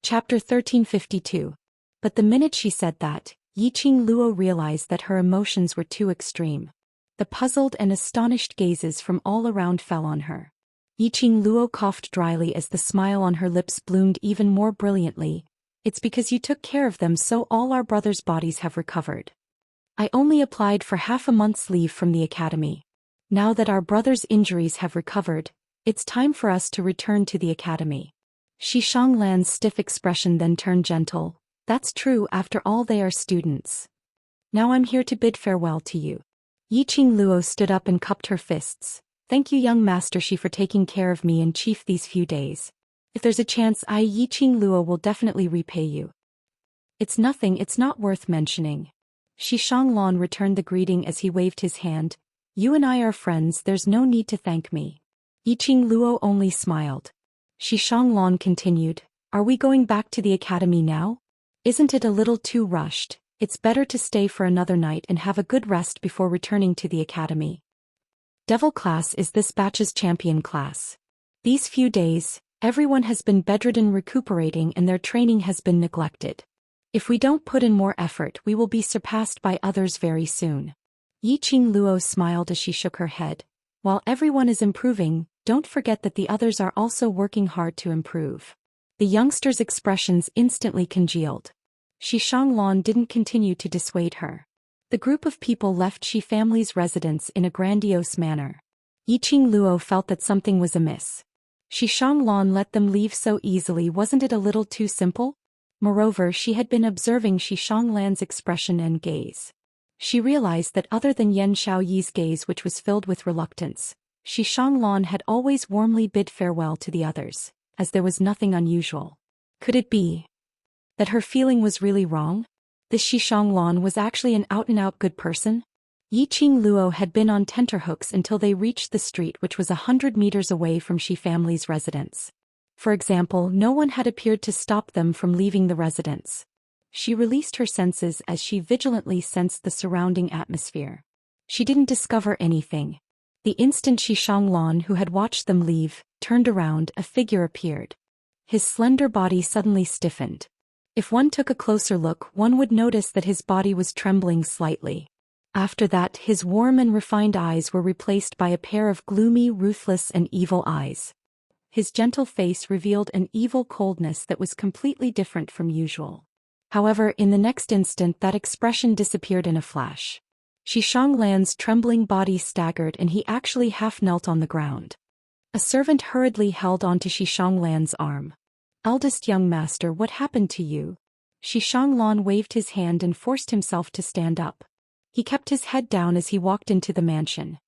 Chapter 1352. But the minute she said that, Yiqing Luo realized that her emotions were too extreme. The puzzled and astonished gazes from all around fell on her. Yiqing Luo coughed dryly as the smile on her lips bloomed even more brilliantly. It's because you took care of them, so all our brothers' bodies have recovered. I only applied for half a month's leave from the academy. Now that our brothers' injuries have recovered, it's time for us to return to the academy. Xianxia's stiff expression then turned gentle. That's true, after all they are students. Now I'm here to bid farewell to you. Yiqing Luo stood up and cupped her fists. Thank you, young master Shi, for taking care of me and Chief these few days. If there's a chance, Yiqing Luo will definitely repay you. It's nothing, it's not worth mentioning. Xianxia returned the greeting as he waved his hand. You and I are friends, there's no need to thank me. Yiqing Luo only smiled. Xianxia continued, are we going back to the academy now? Isn't it a little too rushed? It's better to stay for another night and have a good rest before returning to the academy. Devil class is this batch's champion class. These few days, everyone has been bedridden recuperating and their training has been neglected. If we don't put in more effort, we will be surpassed by others very soon. Yiqing Luo smiled as she shook her head. While everyone is improving, don't forget that the others are also working hard to improve. The youngster's expressions instantly congealed. Xianxia didn't continue to dissuade her. The group of people left Shi family's residence in a grandiose manner. Yiqing Luo felt that something was amiss. Xianxia let them leave so easily, wasn't it a little too simple? Moreover, she had been observing Xianxia's expression and gaze. She realized that other than Yan Xiaoyi's gaze, which was filled with reluctance, Xianxia had always warmly bid farewell to the others, as there was nothing unusual. Could it be that her feeling was really wrong? This Xianxia was actually an out-and-out good person? Yiqing Luo had been on tenterhooks until they reached the street, which was 100 meters away from Shi family's residence. For example, no one had appeared to stop them from leaving the residence. She released her senses as she vigilantly sensed the surrounding atmosphere. She didn't discover anything. The instant Xianxia, who had watched them leave, turned around, a figure appeared. His slender body suddenly stiffened. If one took a closer look, one would notice that his body was trembling slightly. After that, his warm and refined eyes were replaced by a pair of gloomy, ruthless and evil eyes. His gentle face revealed an evil coldness that was completely different from usual. However, in the next instant that expression disappeared in a flash. Xianxia's trembling body staggered and he actually half knelt on the ground. A servant hurriedly held onto Xianxia's arm. Eldest young master, what happened to you? Xianxia waved his hand and forced himself to stand up. He kept his head down as he walked into the mansion.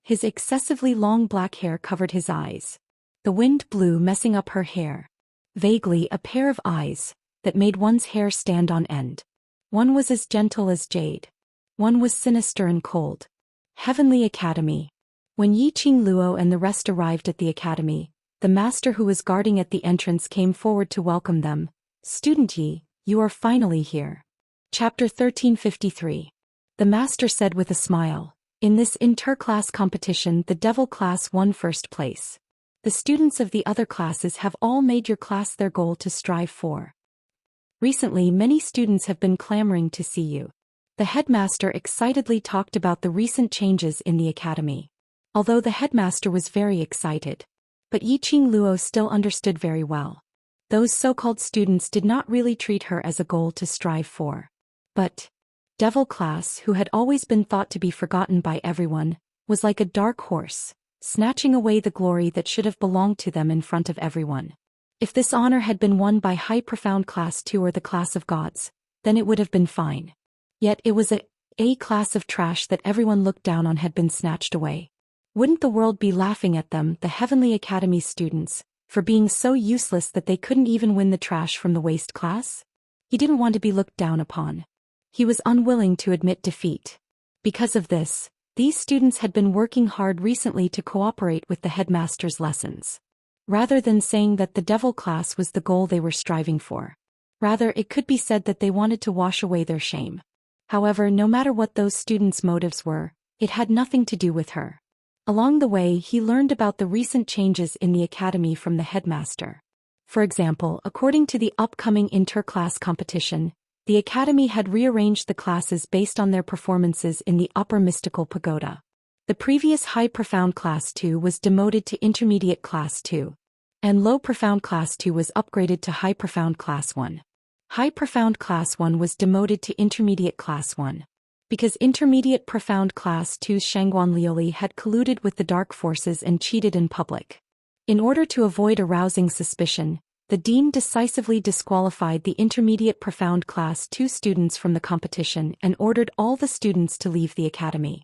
His excessively long black hair covered his eyes. The wind blew, messing up her hair. Vaguely, a pair of eyes that made one's hair stand on end. One was as gentle as jade. One was sinister and cold. Heavenly Academy. When Yiqing Luo and the rest arrived at the academy, the master who was guarding at the entrance came forward to welcome them. Student Yi, you are finally here. Chapter 1353. The master said with a smile, in this inter-class competition the devil class won first place. The students of the other classes have all made your class their goal to strive for. Recently many students have been clamoring to see you. The headmaster excitedly talked about the recent changes in the academy. Although the headmaster was very excited, but Yiqing Luo still understood very well. Those so-called students did not really treat her as a goal to strive for. But devil class, who had always been thought to be forgotten by everyone, was like a dark horse, snatching away the glory that should have belonged to them in front of everyone. If this honor had been won by high profound class 2 or the class of gods, then it would have been fine. Yet it was a class of trash that everyone looked down on had been snatched away. Wouldn't the world be laughing at them, the Heavenly Academy students, for being so useless that they couldn't even win the trash from the waste class? He didn't want to be looked down upon. He was unwilling to admit defeat. Because of this, these students had been working hard recently to cooperate with the headmaster's lessons. Rather than saying that the devil class was the goal they were striving for. Rather, it could be said that they wanted to wash away their shame. However, no matter what those students' motives were, it had nothing to do with her. Along the way, he learned about the recent changes in the academy from the headmaster. For example, according to the upcoming inter-class competition, the academy had rearranged the classes based on their performances in the upper mystical pagoda. The previous high profound class 2 was demoted to intermediate class 2, and low profound class 2 was upgraded to high profound class 1. High profound class 1 was demoted to intermediate class 1. Because intermediate profound class 2's Shangguan Liuli had colluded with the dark forces and cheated in public. In order to avoid arousing suspicion, the dean decisively disqualified the intermediate profound class 2 students from the competition and ordered all the students to leave the academy.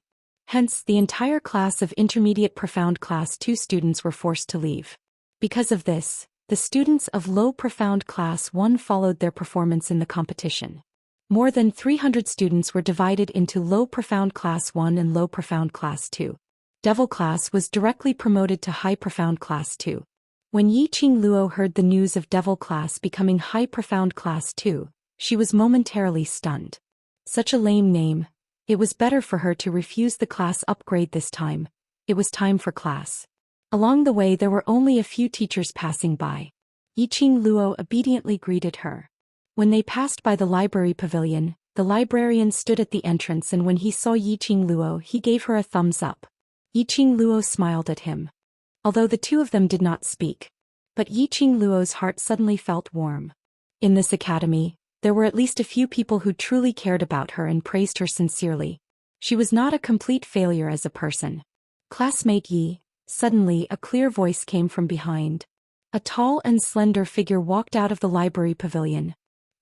Hence, the entire class of intermediate profound class 2 students were forced to leave. Because of this, the students of low profound class 1 followed their performance in the competition. More than 300 students were divided into low profound class 1 and low profound class 2. Devil class was directly promoted to high profound class 2. When Yiqing Luo heard the news of Devil class becoming high profound class 2, she was momentarily stunned. Such a lame name. It was better for her to refuse the class upgrade this time. It was time for class. Along the way there were only a few teachers passing by. Yiqing Luo obediently greeted her. When they passed by the library pavilion, the librarian stood at the entrance, and when he saw Yiqing Luo he gave her a thumbs up. Yiqing Luo smiled at him. Although the two of them did not speak, but Yiqing Luo's heart suddenly felt warm. In this academy, there were at least a few people who truly cared about her and praised her sincerely. She was not a complete failure as a person. Classmate Yi. Suddenly a clear voice came from behind. A tall and slender figure walked out of the library pavilion.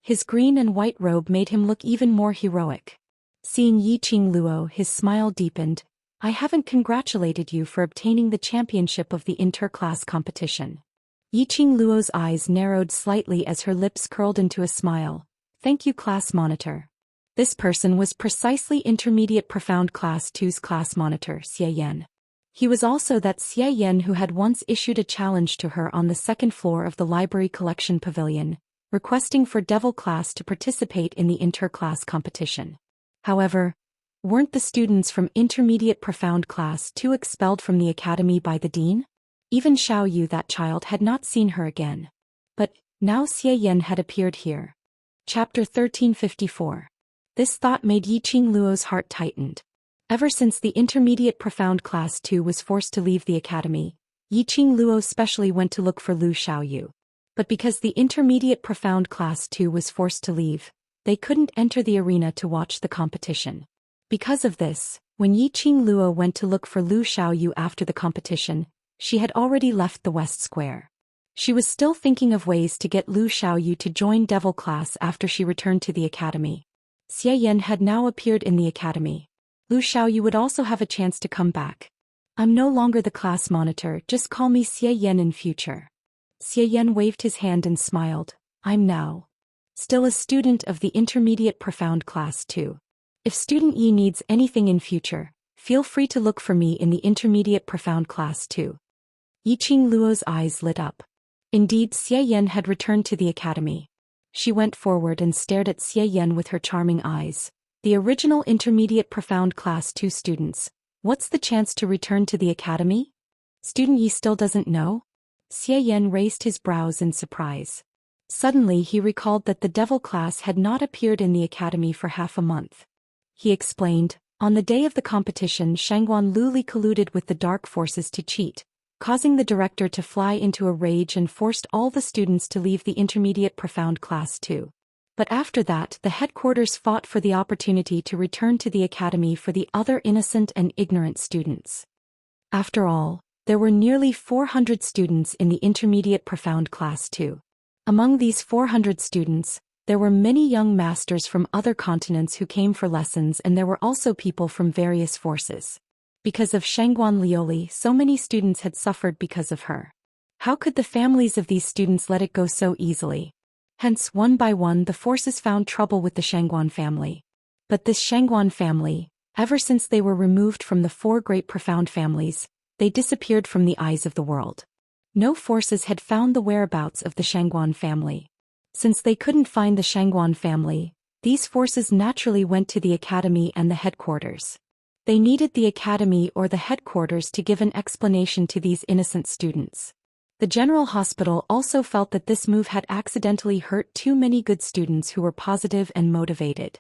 His green and white robe made him look even more heroic. Seeing Yiqing Luo, his smile deepened. I haven't congratulated you for obtaining the championship of the inter-class competition. Yiqing Luo's eyes narrowed slightly as her lips curled into a smile. Thank you, class monitor. This person was precisely intermediate profound class 2's class monitor, Xian. He was also that Xian who had once issued a challenge to her on the second floor of the library collection pavilion, requesting for Devil class to participate in the inter-class competition. However, weren't the students from intermediate profound class 2 expelled from the academy by the dean? Even Xiao Yu, that child, had not seen her again. But now Xian had appeared here. Chapter 1354. This thought made Yiqing Luo's heart tightened. Ever since the intermediate profound class 2 was forced to leave the academy, Yiqing Luo specially went to look for Lu Xiaoyu. But because the intermediate profound class 2 was forced to leave, they couldn't enter the arena to watch the competition. Because of this, when Yiqing Luo went to look for Lu Xiaoyu after the competition, she had already left the West Square. She was still thinking of ways to get Lu Xiaoyu to join Devil class after she returned to the academy. Xian had now appeared in the academy. Lu Xiaoyu would also have a chance to come back. I'm no longer the class monitor, just call me Xian in future. Xian waved his hand and smiled. I'm now still a student of the intermediate profound class 2. If student Yi needs anything in future, feel free to look for me in the intermediate profound class 2. Yiqing Luo's eyes lit up. Indeed, Xian had returned to the academy. She went forward and stared at Xian with her charming eyes. The original intermediate profound class 2 students. What's the chance to return to the academy? Student Yi still doesn't know? Xian raised his brows in surprise. Suddenly he recalled that the Devil class had not appeared in the academy for half a month. He explained, on the day of the competition Shangguan Luli colluded with the dark forces to cheat, causing the director to fly into a rage and forced all the students to leave the intermediate profound class 2. But after that the headquarters fought for the opportunity to return to the academy for the other innocent and ignorant students. After all, there were nearly 400 students in the intermediate profound class 2. Among these 400 students, there were many young masters from other continents who came for lessons, and there were also people from various forces. Because of Shangguan Liuli, so many students had suffered because of her. How could the families of these students let it go so easily? Hence, one by one the forces found trouble with the Shangguan family. But this Shangguan family, ever since they were removed from the 4 great profound families, they disappeared from the eyes of the world. No forces had found the whereabouts of the Shangguan family. Since they couldn't find the Shangguan family, these forces naturally went to the academy and the headquarters. They needed the academy or the headquarters to give an explanation to these innocent students. The general hospital also felt that this move had accidentally hurt too many good students who were positive and motivated.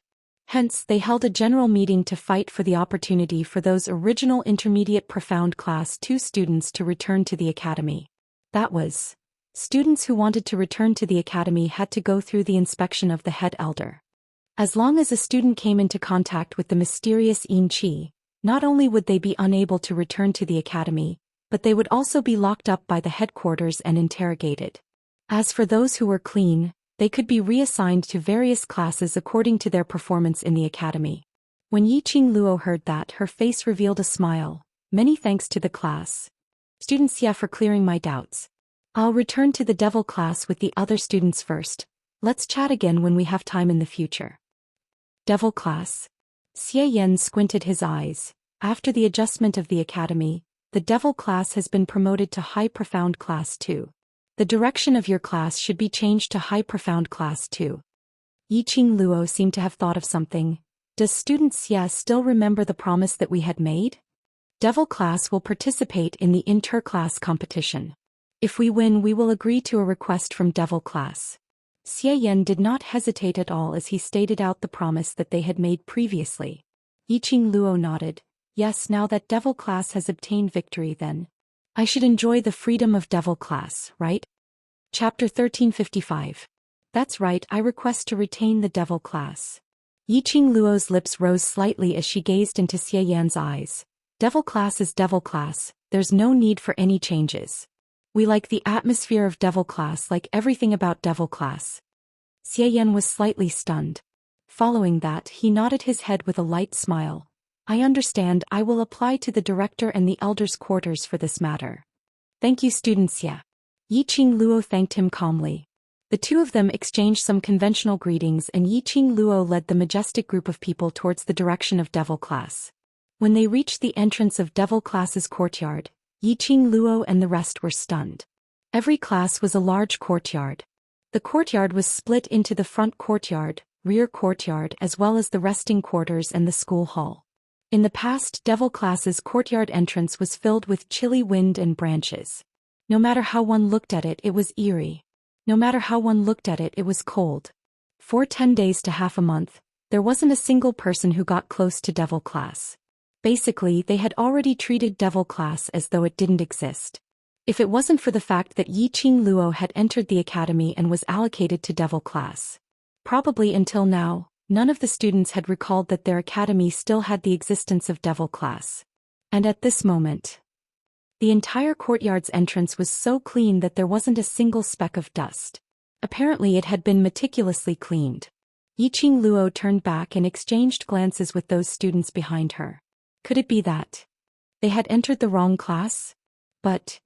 Hence, they held a general meeting to fight for the opportunity for those original intermediate profound class 2 students to return to the academy. That was, students who wanted to return to the academy had to go through the inspection of the head elder. As long as a student came into contact with the mysterious Yin Qi, not only would they be unable to return to the academy, but they would also be locked up by the headquarters and interrogated. As for those who were clean, they could be reassigned to various classes according to their performance in the academy. When Yiqing Luo heard that, her face revealed a smile. Many thanks to the class. Xianxia for clearing my doubts. I'll return to the devil class with the other students first. Let's chat again when we have time in the future. Devil class. Xie Yan squinted his eyes. After the adjustment of the academy, the devil class has been promoted to high profound class 2. The direction of your class should be changed to high profound class 2. Yiqing Luo seemed to have thought of something. Does student Xia still remember the promise that we had made? Devil class will participate in the inter-class competition. If we win, we will agree to a request from devil class. Xie Yan did not hesitate at all as he stated out the promise that they had made previously. Yiqing Luo nodded. Yes, now that devil class has obtained victory, then I should enjoy the freedom of devil class, right? Chapter 1355. That's right, I request to retain the devil class. Yiqing Luo's lips rose slightly as she gazed into Xie Yan's eyes. Devil class is devil class, there's no need for any changes. We like the atmosphere of devil class, like everything about devil class. Xie Yan was slightly stunned. Following that, he nodded his head with a light smile. I understand, I will apply to the director and the elders' quarters for this matter. Thank you, student Xia. Yiqing Luo thanked him calmly. The two of them exchanged some conventional greetings and Yiqing Luo led the majestic group of people towards the direction of devil class. When they reached the entrance of devil class's courtyard, Yiqing Luo and the rest were stunned. Every class was a large courtyard. The courtyard was split into the front courtyard, rear courtyard, as well as the resting quarters and the school hall. In the past, devil class's courtyard entrance was filled with chilly wind and branches. No matter how one looked at it, it was eerie. No matter how one looked at it, it was cold. For 10 days to half a month, there wasn't a single person who got close to devil class. Basically, they had already treated devil class as though it didn't exist. If it wasn't for the fact that Yiqing Luo had entered the academy and was allocated to devil class. Probably until now, none of the students had recalled that their academy still had the existence of devil class. And at this moment, the entire courtyard's entrance was so clean that there wasn't a single speck of dust. Apparently it had been meticulously cleaned. Yiqing Luo turned back and exchanged glances with those students behind her. Could it be that they had entered the wrong class? But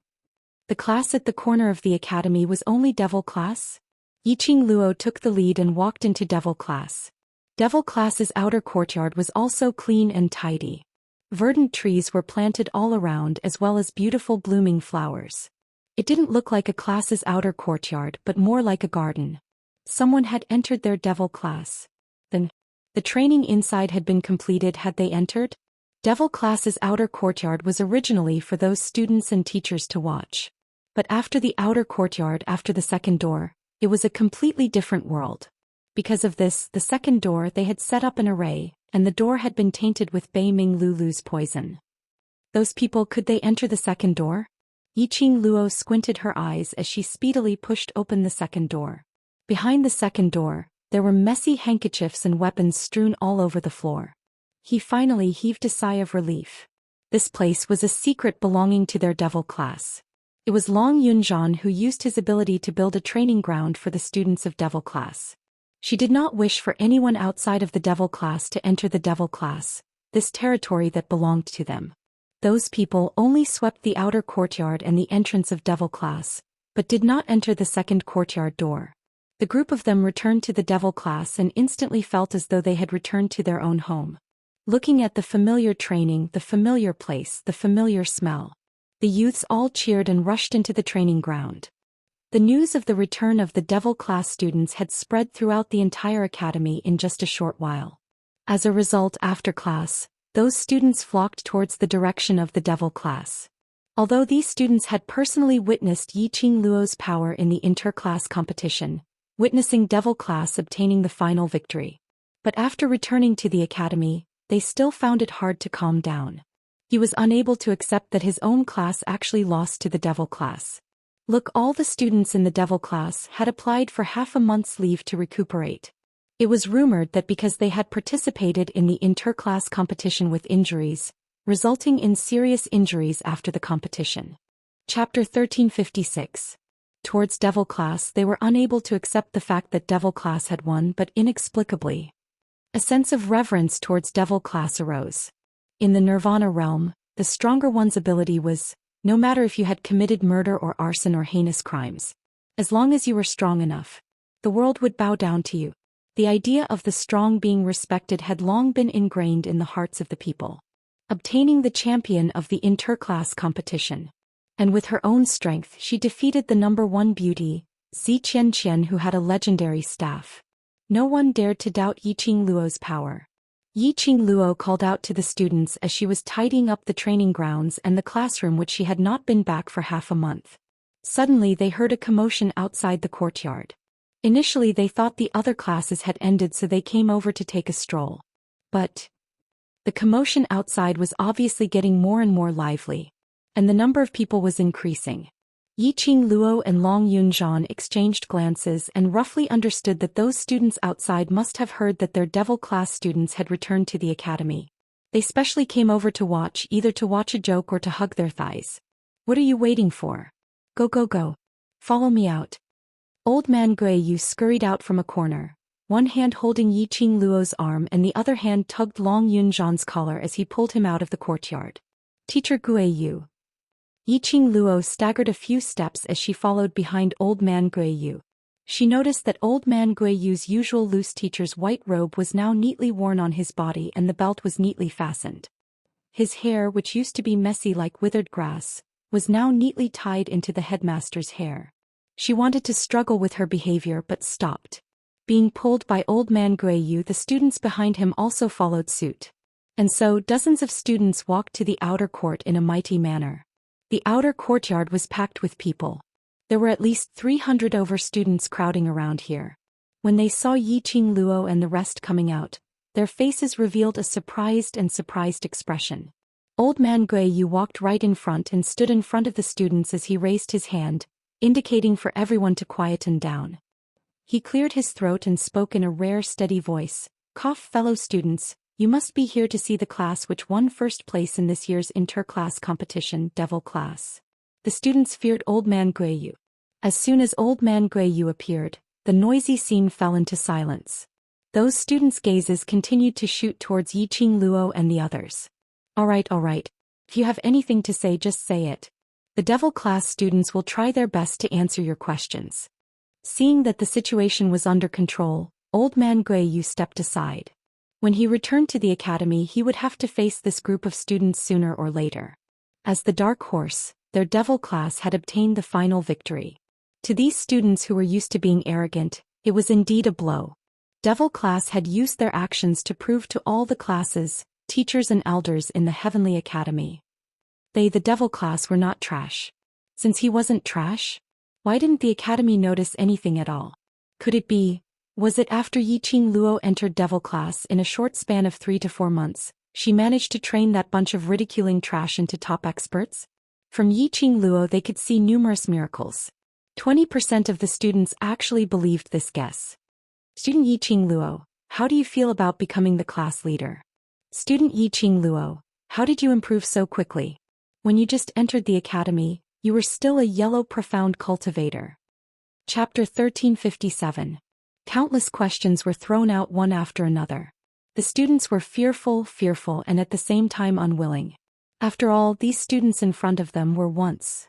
the class at the corner of the academy was only devil class? Yiqing Luo took the lead and walked into devil class. Devil class's outer courtyard was also clean and tidy. Verdant trees were planted all around as well as beautiful blooming flowers. It didn't look like a class's outer courtyard but more like a garden. Someone had entered their devil class. Then, the training inside had been completed. Had they entered? Devil class's outer courtyard was originally for those students and teachers to watch. But after the outer courtyard, after the second door, it was a completely different world. Because of this, the second door they had set up an array, and the door had been tainted with Bei Ming Lulu's poison. Those people, could they enter the second door? Yiqing Luo squinted her eyes as she speedily pushed open the second door. Behind the second door, there were messy handkerchiefs and weapons strewn all over the floor. He finally heaved a sigh of relief. This place was a secret belonging to their devil class. It was Long Yunzhan who used his ability to build a training ground for the students of devil class. She did not wish for anyone outside of the devil class to enter the devil class, this territory that belonged to them. Those people only swept the outer courtyard and the entrance of devil class, but did not enter the second courtyard door. The group of them returned to the devil class and instantly felt as though they had returned to their own home. Looking at the familiar training, the familiar place, the familiar smell, the youths all cheered and rushed into the training ground. The news of the return of the devil class students had spread throughout the entire academy in just a short while. As a result, after class, those students flocked towards the direction of the devil class. Although these students had personally witnessed Yiqing Luo's power in the inter-class competition, witnessing Devil class obtaining the final victory. But after returning to the academy, they still found it hard to calm down. He was unable to accept that his own class actually lost to the Devil class. Look, all the students in the Devil class had applied for half a month's leave to recuperate. It was rumored that because they had participated in the inter-class competition with injuries, resulting in serious injuries after the competition. Chapter 1356. Towards Devil class, they were unable to accept the fact that Devil class had won, but inexplicably, a sense of reverence towards Devil class arose. In the Nirvana realm, the stronger one's ability was, no matter if you had committed murder or arson or heinous crimes. As long as you were strong enough, the world would bow down to you. The idea of the strong being respected had long been ingrained in the hearts of the people. Obtaining the champion of the inter-class competition. And with her own strength she defeated the number one beauty, Xianxia, who had a legendary staff. No one dared to doubt Yiqing Luo's power. Yiqing Luo called out to the students as she was tidying up the training grounds and the classroom, which she had not been back for half a month. Suddenly they heard a commotion outside the courtyard. Initially they thought the other classes had ended, so they came over to take a stroll. But the commotion outside was obviously getting more and more lively, and the number of people was increasing. Yiqing Luo and Long Yunzhan exchanged glances and roughly understood that those students outside must have heard that their Devil class students had returned to the academy. They specially came over to watch, either to watch a joke or to hug their thighs. What are you waiting for? Go go go. Follow me out. Old man Guiyu scurried out from a corner, one hand holding Yiqing Luo's arm and the other hand tugged Long Yunzhan's collar as he pulled him out of the courtyard. Teacher Guiyu. Yiqing Luo staggered a few steps as she followed behind Old Man Guiyu. She noticed that Old Man Guiyu's usual loose teacher's white robe was now neatly worn on his body and the belt was neatly fastened. His hair, which used to be messy like withered grass, was now neatly tied into the headmaster's hair. She wanted to struggle with her behavior but stopped. Being pulled by Old Man Guiyu, the students behind him also followed suit. And so dozens of students walked to the outer court in a mighty manner. The outer courtyard was packed with people. There were at least 300 over students crowding around here. When they saw Yiqing Luo and the rest coming out, their faces revealed a surprised expression. Old Man Guiyu walked right in front and stood in front of the students as he raised his hand, indicating for everyone to quieten down. He cleared his throat and spoke in a rare steady voice. Cough, fellow students. You must be here to see the class which won first place in this year's inter-class competition, Devil class. The students feared Old Man Guiyu. As soon as Old Man Guiyu appeared, the noisy scene fell into silence. Those students' gazes continued to shoot towards Yiqing Luo and the others. All right. If you have anything to say, just say it. The Devil class students will try their best to answer your questions. Seeing that the situation was under control, Old Man Guiyu stepped aside. When he returned to the academy, he would have to face this group of students sooner or later. As the dark horse, their Devil class had obtained the final victory. To these students who were used to being arrogant, it was indeed a blow. Devil class had used their actions to prove to all the classes, teachers and elders in the Heavenly Academy. They, the Devil class, were not trash. Since he wasn't trash, why didn't the academy notice anything at all? Could it be, was it after Yiqing Luo entered Devil class in a short span of 3 to 4 months, she managed to train that bunch of ridiculing trash into top experts? From Yiqing Luo they could see numerous miracles. 20% of the students actually believed this guess. Student Yiqing Luo, how do you feel about becoming the class leader? Student Yiqing Luo, how did you improve so quickly? When you just entered the academy, you were still a yellow profound cultivator. Chapter 1357. Countless questions were thrown out one after another. The students were fearful and at the same time unwilling. After all, these students in front of them were once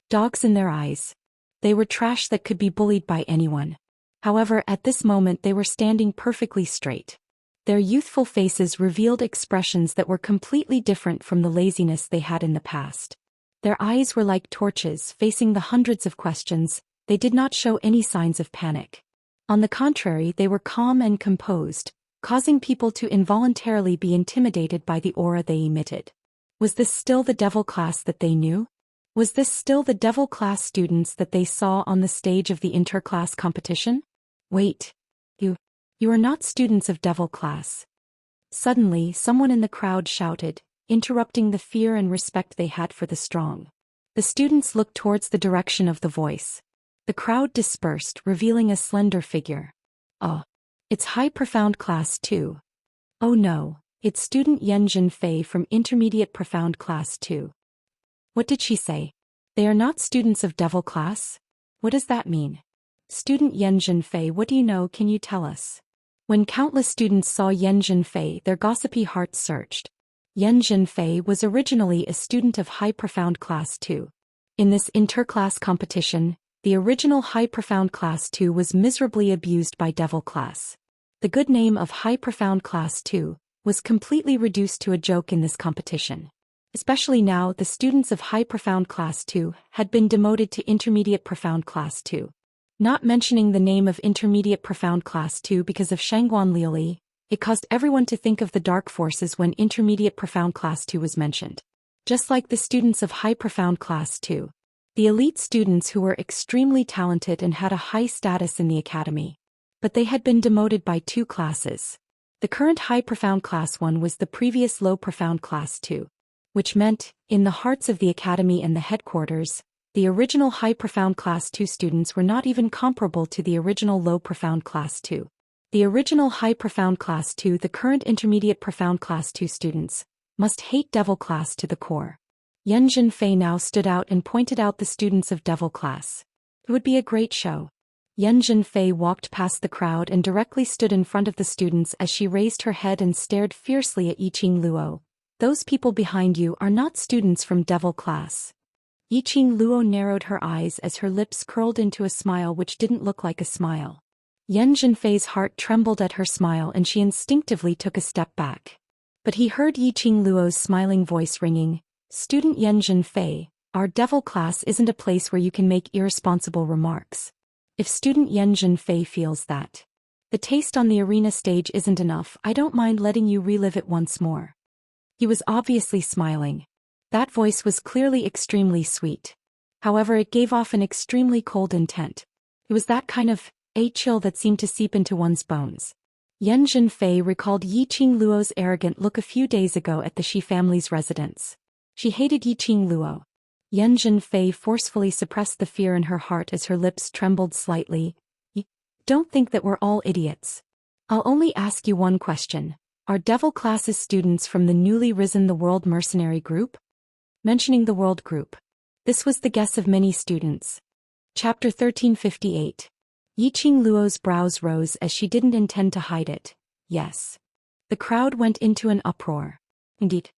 dogs in their eyes. They were trash that could be bullied by anyone. However, at this moment they were standing perfectly straight. Their youthful faces revealed expressions that were completely different from the laziness they had in the past. Their eyes were like torches facing the hundreds of questions. They did not show any signs of panic. On the contrary, they were calm and composed, causing people to involuntarily be intimidated by the aura they emitted. Was this still the Devil class that they knew? Was this still the devil class students that they saw on the stage of the interclass competition? Wait. You are not students of devil class. Suddenly, someone in the crowd shouted, interrupting the fear and respect they had for the strong. The students looked towards the direction of the voice. The crowd dispersed, revealing a slender figure. Oh. It's high profound class 2. Oh no, it's student Yan Zhenfei from intermediate profound class 2. What did she say? They are not students of devil class? What does that mean? Student Yan Zhenfei, what do you know, can you tell us? When countless students saw Yan Zhenfei, their gossipy hearts surged. Yan Zhenfei was originally a student of high profound class 2. In this interclass competition, the original high profound class 2 was miserably abused by devil class. The good name of high profound class 2 was completely reduced to a joke in this competition. Especially now, the students of high profound class 2 had been demoted to intermediate profound class 2. Not mentioning the name of intermediate profound class 2 because of Shangguan Liuli, it caused everyone to think of the dark forces when intermediate profound class 2 was mentioned. Just like the students of high profound class 2. The elite students who were extremely talented and had a high status in the academy. But they had been demoted by 2 classes. The current high profound class 1 was the previous low profound class 2. Which meant, in the hearts of the academy and the headquarters, the original high profound class 2 students were not even comparable to the original low profound class 2. The original high profound class 2, the current intermediate profound class 2 students, must hate devil class to the core. Yan Zhenfei now stood out and pointed out the students of devil class. It would be a great show. Yan Zhenfei walked past the crowd and directly stood in front of the students as she raised her head and stared fiercely at Yiqing Luo. Those people behind you are not students from devil class. Yiqing Luo narrowed her eyes as her lips curled into a smile which didn't look like a smile. Yan Zhenfei's heart trembled at her smile and she instinctively took a step back. But he heard Yiqing Luo's smiling voice ringing, "Student Yan Zhenfei, our devil class isn't a place where you can make irresponsible remarks. If student Yan Zhenfei feels that the taste on the arena stage isn't enough, I don't mind letting you relive it once more." He was obviously smiling. That voice was clearly extremely sweet. However, it gave off an extremely cold intent. It was that kind of chill that seemed to seep into one's bones. Yan Zhenfei recalled Yiqing Luo's arrogant look a few days ago at the Shi family's residence. She hated Yiqing Luo. Yan Zhenfei forcefully suppressed the fear in her heart as her lips trembled slightly. "Don't think that we're all idiots. I'll only ask you one question. Are devil classes students from the newly risen the World Mercenary Group?" Mentioning the World Group. This was the guess of many students. Chapter 1358. Yiqing Luo's brows rose as she didn't intend to hide it. Yes. The crowd went into an uproar. Indeed.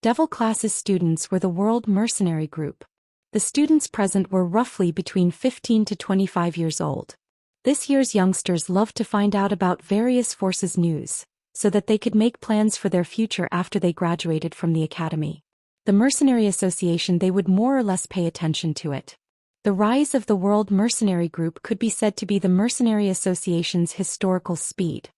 Devil classes students were the World Mercenary Group. The students present were roughly between 15 to 25 years old. This year's youngsters loved to find out about various forces' news, so that they could make plans for their future after they graduated from the academy. The Mercenary Association, they would more or less pay attention to it. The rise of the World Mercenary Group could be said to be the Mercenary Association's historical speed.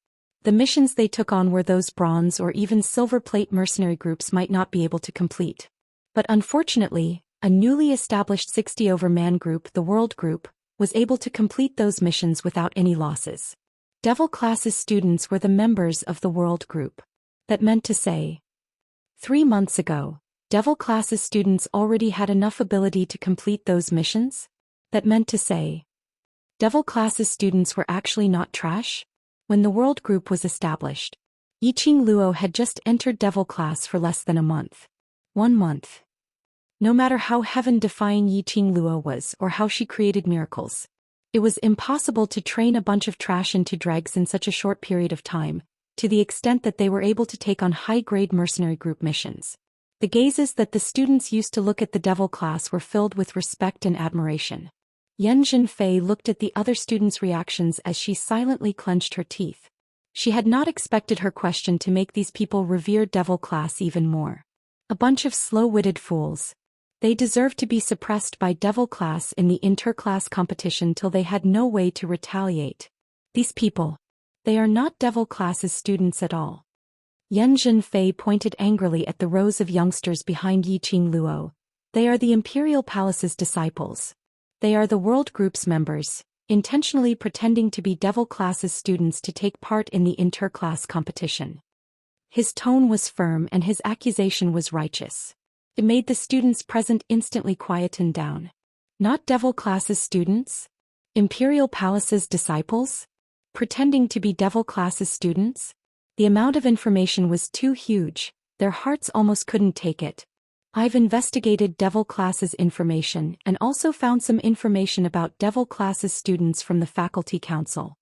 The missions they took on were those bronze or even silver plate mercenary groups might not be able to complete. But unfortunately, a newly established 60-over-man group, the World Group, was able to complete those missions without any losses. Devil classes students were the members of the World Group. That meant to say, 3 months ago, Devil classes students already had enough ability to complete those missions? That meant to say, Devil classes students were actually not trash? When the World Group was established, Yiqing Luo had just entered Devil class for less than a month. 1 month. No matter how heaven-defying Yiqing Luo was or how she created miracles, it was impossible to train a bunch of trash into dregs in such a short period of time, to the extent that they were able to take on high-grade mercenary group missions. The gazes that the students used to look at the devil class were filled with respect and admiration. Yan Zhenfei looked at the other students' reactions as she silently clenched her teeth. She had not expected her question to make these people revere devil class even more. A bunch of slow-witted fools. They deserved to be suppressed by devil class in the interclass competition till they had no way to retaliate. These people. They are not devil class's students at all. Yan Zhenfei pointed angrily at the rows of youngsters behind Yiqing Luo. They are the Imperial Palace's disciples. They are the World Group's members, intentionally pretending to be Devil Class's students to take part in the inter-class competition. His tone was firm and his accusation was righteous. It made the students present instantly quieten down. Not Devil Class's students? Imperial Palace's disciples? Pretending to be Devil Class's students? The amount of information was too huge, their hearts almost couldn't take it. I've investigated Devil Class's information and also found some information about Devil Class's students from the Faculty Council.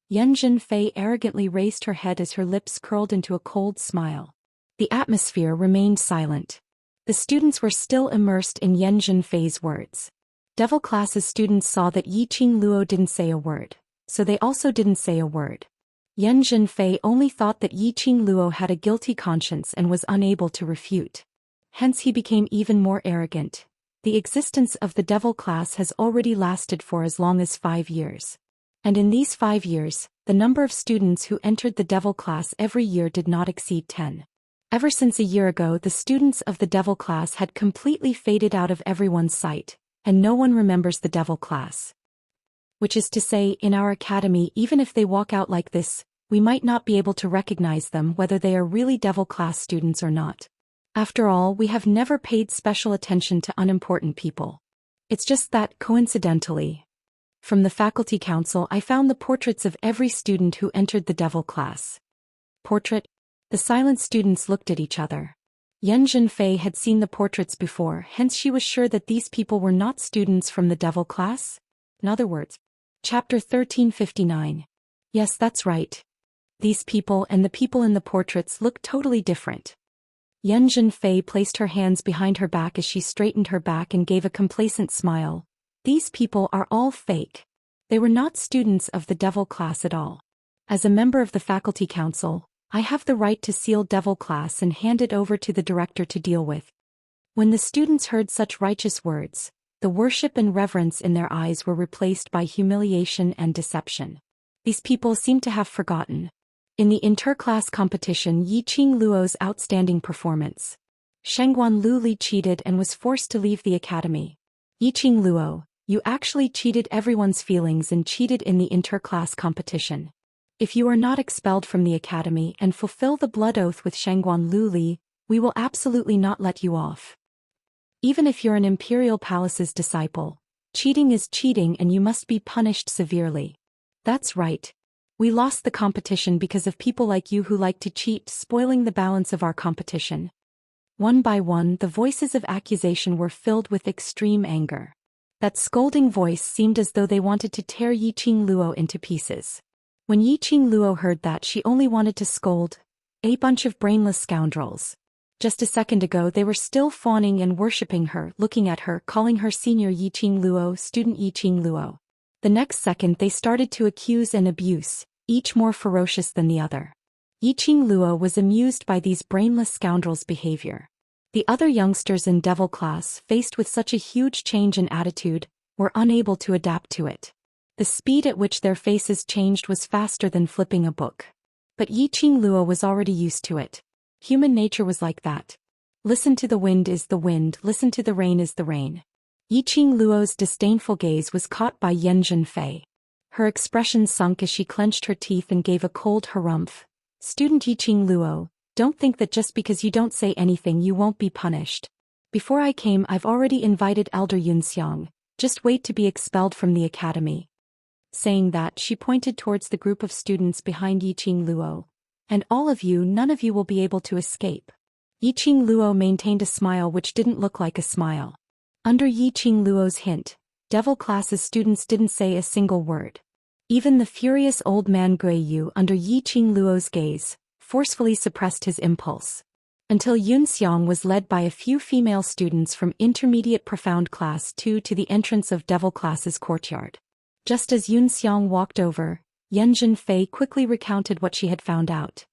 Yan Zhenfei arrogantly raised her head as her lips curled into a cold smile. The atmosphere remained silent. The students were still immersed in Yan Zhenfei's words. Devil Class's students saw that Yiqing Luo didn't say a word, so they also didn't say a word. Yan Zhenfei only thought that Yiqing Luo had a guilty conscience and was unable to refute. Hence he became even more arrogant. The existence of the Devil Class has already lasted for as long as 5 years. And in these 5 years, the number of students who entered the Devil Class every year did not exceed 10. Ever since a year ago, the students of the Devil Class had completely faded out of everyone's sight, and no one remembers the Devil Class. Which is to say, in our academy, even if they walk out like this, we might not be able to recognize them whether they are really Devil Class students or not. After all, we have never paid special attention to unimportant people. It's just that, coincidentally, from the Faculty Council I found the portraits of every student who entered the Devil Class. Portrait? The silent students looked at each other. Yan Zhenfei had seen the portraits before, hence she was sure that these people were not students from the Devil Class. In other words, Chapter 1359. Yes, that's right. These people and the people in the portraits look totally different. Yan Zhenfei placed her hands behind her back as she straightened her back and gave a complacent smile. These people are all fake. They were not students of the Devil Class at all. As a member of the Faculty Council, I have the right to seal Devil Class and hand it over to the director to deal with. When the students heard such righteous words, the worship and reverence in their eyes were replaced by humiliation and deception. These people seemed to have forgotten. In the inter-class competition, Yiqing Luo's outstanding performance. Shengguan Lu Li cheated and was forced to leave the academy. Yiqing Luo, you actually cheated everyone's feelings and cheated in the inter-class competition. If you are not expelled from the academy and fulfill the blood oath with Shengguan Lu Li, we will absolutely not let you off. Even if you're an Imperial Palace's disciple, cheating is cheating and you must be punished severely. That's right. We lost the competition because of people like you who like to cheat, spoiling the balance of our competition. One by one, the voices of accusation were filled with extreme anger. That scolding voice seemed as though they wanted to tear Yiqing Luo into pieces. When Yiqing Luo heard that, she only wanted to scold, "A bunch of brainless scoundrels." Just a second ago they were still fawning and worshipping her, looking at her, calling her senior Yiqing Luo, student Yiqing Luo. The next second they started to accuse and abuse, each more ferocious than the other. Yiqing Luo was amused by these brainless scoundrels' behavior. The other youngsters in Devil Class, faced with such a huge change in attitude, were unable to adapt to it. The speed at which their faces changed was faster than flipping a book. But Yiqing Luo was already used to it. Human nature was like that. Listen to the wind is the wind, listen to the rain is the rain. Yiqing Luo's disdainful gaze was caught by Yan Zhenfei. Her expression sunk as she clenched her teeth and gave a cold harumph. Student Yiqing Luo, don't think that just because you don't say anything you won't be punished. Before I came I've already invited Elder Yunxiang, just wait to be expelled from the academy. Saying that, she pointed towards the group of students behind Yiqing Luo. And all of you, none of you will be able to escape. Yiqing Luo maintained a smile which didn't look like a smile. Under Yiqing Luo's hint, Devil Class's students didn't say a single word. Even the furious old man Gui Yu, under Yiqing Luo's gaze, forcefully suppressed his impulse. Until Yunxiang was led by a few female students from Intermediate Profound Class 2 to the entrance of Devil Class's courtyard. Just as Yunxiang walked over, Yan Zhenfei quickly recounted what she had found out.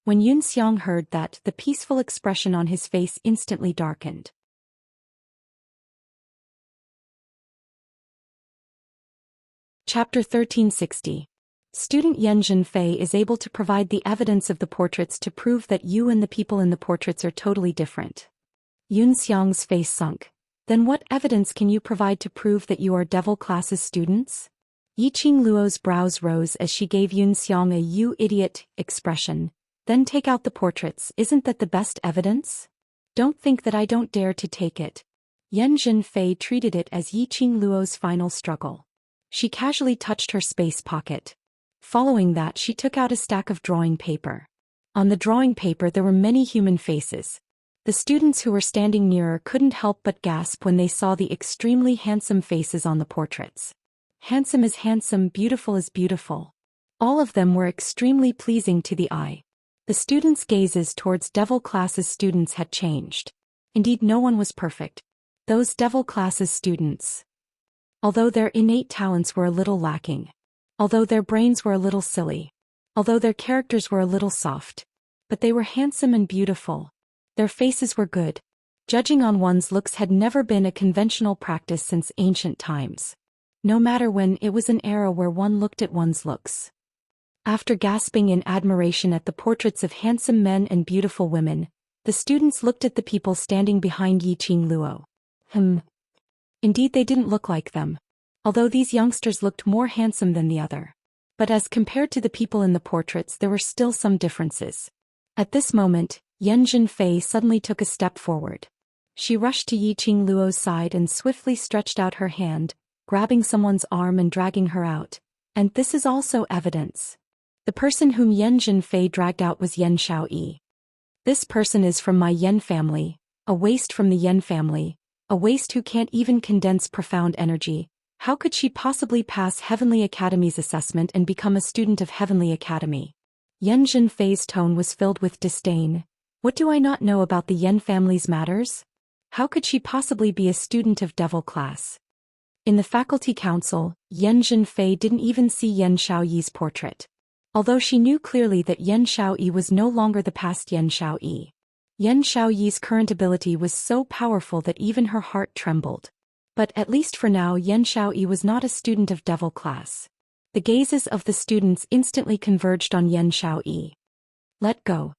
When Yunxiang heard that, the peaceful expression on his face instantly darkened. Chapter 1360. Student Yan Zhenfei is able to provide the evidence of the portraits to prove that you and the people in the portraits are totally different. Yunxiang's face sunk. Then what evidence can you provide to prove that you are devil class's students? Yiqing Luo's brows rose as she gave Xiang a "you idiot" expression. Then take out the portraits, isn't that the best evidence? Don't think that I don't dare to take it. Yan Zhenfei treated it as Yiqing Luo's final struggle. She casually touched her space pocket. Following that, she took out a stack of drawing paper. On the drawing paper there were many human faces. The students who were standing nearer couldn't help but gasp when they saw the extremely handsome faces on the portraits. Handsome is handsome, beautiful is beautiful. All of them were extremely pleasing to the eye. The students' gazes towards devil class's students had changed. Indeed, no one was perfect. Those devil class's students, although their innate talents were a little lacking, although their brains were a little silly, although their characters were a little soft, but they were handsome and beautiful. Their faces were good. Judging on one's looks had never been a conventional practice since ancient times. No matter when, it was an era where one looked at one's looks. After gasping in admiration at the portraits of handsome men and beautiful women, the students looked at the people standing behind Yiqing Luo. Indeed, they didn't look like them. Although these youngsters looked more handsome than the other. But as compared to the people in the portraits, there were still some differences. At this moment, Yan Zhenfei suddenly took a step forward. She rushed to Yiqing Luo's side and swiftly stretched out her hand, grabbing someone's arm and dragging her out. And this is also evidence. The person whom Yan Zhenfei dragged out was Yan Xiaoyi. This person is from my Yan family, a waste from the Yan family, a waste who can't even condense profound energy. How could she possibly pass Heavenly Academy's assessment and become a student of Heavenly Academy? Yan Zhenfei's tone was filled with disdain. What do I not know about the Yan family's matters? How could she possibly be a student of devil class? In the faculty council, Yan Zhenfei didn't even see Yan Xiaoyi's portrait. Although she knew clearly that Yan Xiaoyi was no longer the past Yan Xiaoyi. Yan Xiaoyi's current ability was so powerful that even her heart trembled. But at least for now, Yan Xiaoyi was not a student of devil class. The gazes of the students instantly converged on Yan Xiaoyi. Let go.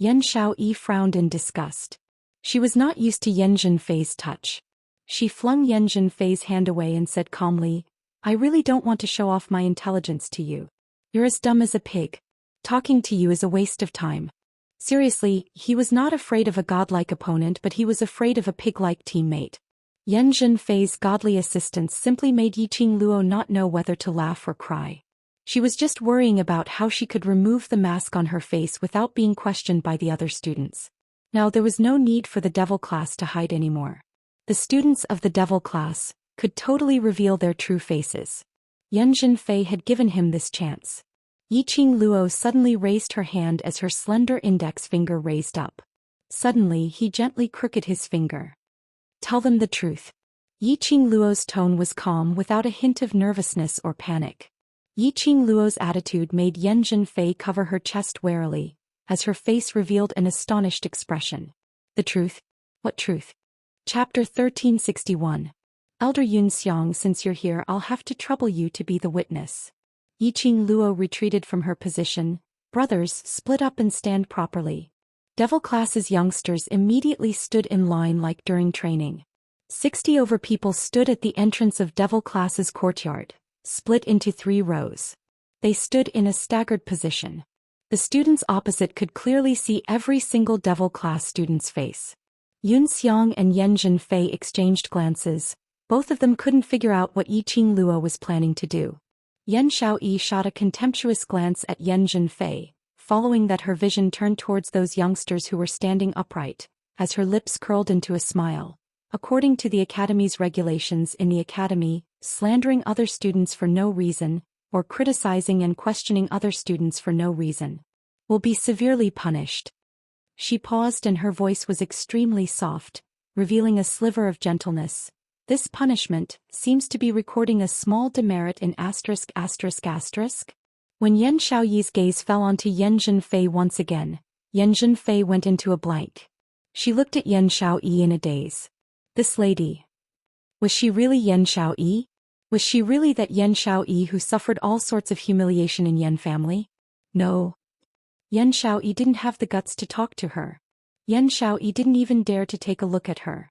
Yan Xiaoyi frowned in disgust. She was not used to Yan Zhenfei's touch. She flung Yan Zhenfei's hand away and said calmly, I really don't want to show off my intelligence to you. You're as dumb as a pig. Talking to you is a waste of time. Seriously, he was not afraid of a godlike opponent, but he was afraid of a pig-like teammate. Yan Zhenfei's godly assistance simply made Yiqing Luo not know whether to laugh or cry. She was just worrying about how she could remove the mask on her face without being questioned by the other students. Now there was no need for the devil class to hide anymore. The students of the devil class could totally reveal their true faces. Yan Zhenfei had given him this chance. Yiqing Luo suddenly raised her hand as her slender index finger raised up. Suddenly he gently crooked his finger. Tell them the truth. Yiqing Luo's tone was calm without a hint of nervousness or panic. Yiqing Luo's attitude made Yan Zhenfei cover her chest warily, as her face revealed an astonished expression. The truth? What truth? Chapter 1361. Elder Yunxiang, since you're here, I'll have to trouble you to be the witness. Yiqing Luo retreated from her position. Brothers, split up and stand properly. Devil class's youngsters immediately stood in line like during training. 60 over people stood at the entrance of devil class's courtyard, split into 3 rows. They stood in a staggered position. The students opposite could clearly see every single devil class student's face. Yunxiang and Yan Zhenfei exchanged glances. Both of them couldn't figure out what Yiqing Luo was planning to do. Yan Xiaoyi shot a contemptuous glance at Yan Zhenfei, following that her vision turned towards those youngsters who were standing upright, as her lips curled into a smile. According to the Academy's regulations in the Academy, slandering other students for no reason, or criticizing and questioning other students for no reason, will be severely punished. She paused and her voice was extremely soft, revealing a sliver of gentleness. This punishment seems to be recording a small demerit in *****. When Yan Xiaoyi's gaze fell onto Yan Zhenfei once again, Yan Zhenfei went into a blank. She looked at Yan Xiaoyi in a daze. This lady. Was she really Yan Xiaoyi? Was she really that Yan Xiaoyi who suffered all sorts of humiliation in Yan family? No. Yan Xiaoyi didn't have the guts to talk to her. Yan Xiaoyi didn't even dare to take a look at her.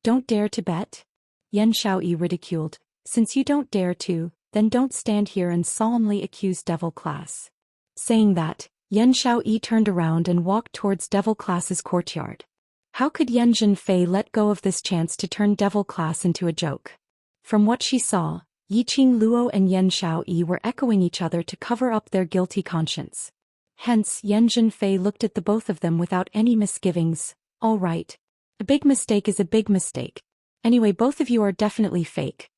Don't dare to bet? Yan Xiaoyi ridiculed. Since you don't dare to, then don't stand here and solemnly accuse Devil Class. Saying that, Yan Xiaoyi turned around and walked towards Devil Class's courtyard. How could Yan Zhenfei let go of this chance to turn Devil Class into a joke? From what she saw, Yiqing Luo and Yan Xiaoyi were echoing each other to cover up their guilty conscience. Hence, Yan Zhenfei looked at the both of them without any misgivings. All right. A big mistake is a big mistake. Anyway, both of you are definitely fake.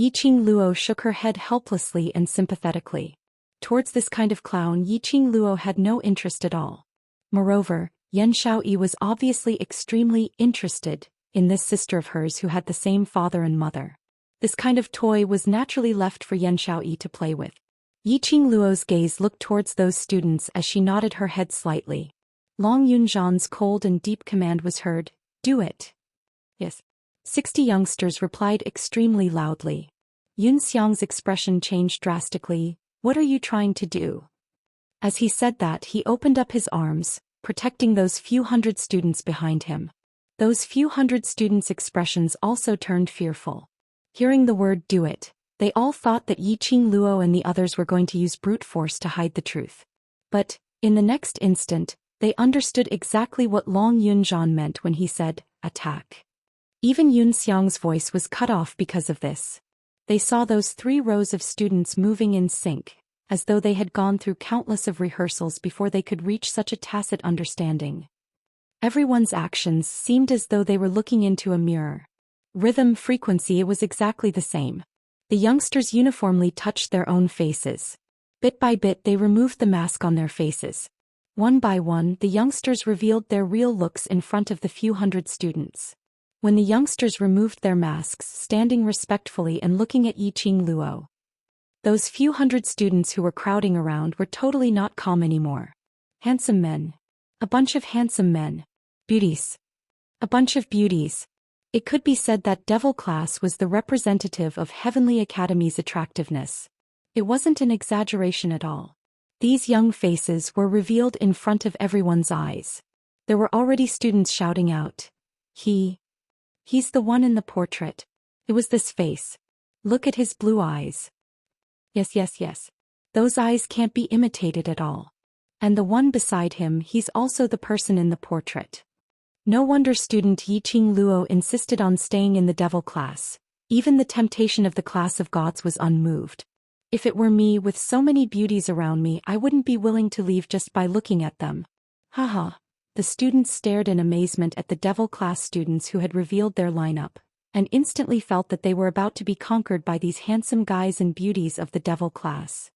Yiqing Luo shook her head helplessly and sympathetically. Towards this kind of clown, Yiqing Luo had no interest at all. Moreover, Yan Xiaoyi was obviously extremely interested in this sister of hers who had the same father and mother. This kind of toy was naturally left for Yan Xiaoyi to play with. Yiqing Luo's gaze looked towards those students as she nodded her head slightly. Long Yunzhan's cold and deep command was heard, "Do it." Yes. 60 youngsters replied extremely loudly. Yun Xiang's expression changed drastically. What are you trying to do? As he said that, he opened up his arms, protecting those few hundred students behind him. Those few hundred students' expressions also turned fearful. Hearing the word "do it," they all thought that Yiqing Luo and the others were going to use brute force to hide the truth. But, in the next instant, they understood exactly what Long Yunzhan meant when he said, "Attack." Even Yun Xiang's voice was cut off because of this. They saw those 3 rows of students moving in sync, as though they had gone through countless of rehearsals before they could reach such a tacit understanding. Everyone's actions seemed as though they were looking into a mirror. Rhythm, frequency, it was exactly the same. The youngsters uniformly touched their own faces. Bit by bit they removed the mask on their faces. One by one, the youngsters revealed their real looks in front of the few hundred students. When the youngsters removed their masks, standing respectfully and looking at Yiqing Luo, those few hundred students who were crowding around were totally not calm anymore. Handsome men. A bunch of handsome men. Beauties. A bunch of beauties. It could be said that Devil Class was the representative of Heavenly Academy's attractiveness. It wasn't an exaggeration at all. These young faces were revealed in front of everyone's eyes. There were already students shouting out, He's the one in the portrait. It was this face. Look at his blue eyes. Yes. Those eyes can't be imitated at all. And the one beside him, he's also the person in the portrait. No wonder student Yiqing Luo insisted on staying in the devil class. Even the temptation of the class of gods was unmoved. If it were me with so many beauties around me, I wouldn't be willing to leave just by looking at them. Haha. The students stared in amazement at the devil class students who had revealed their lineup, and instantly felt that they were about to be conquered by these handsome guys and beauties of the devil class.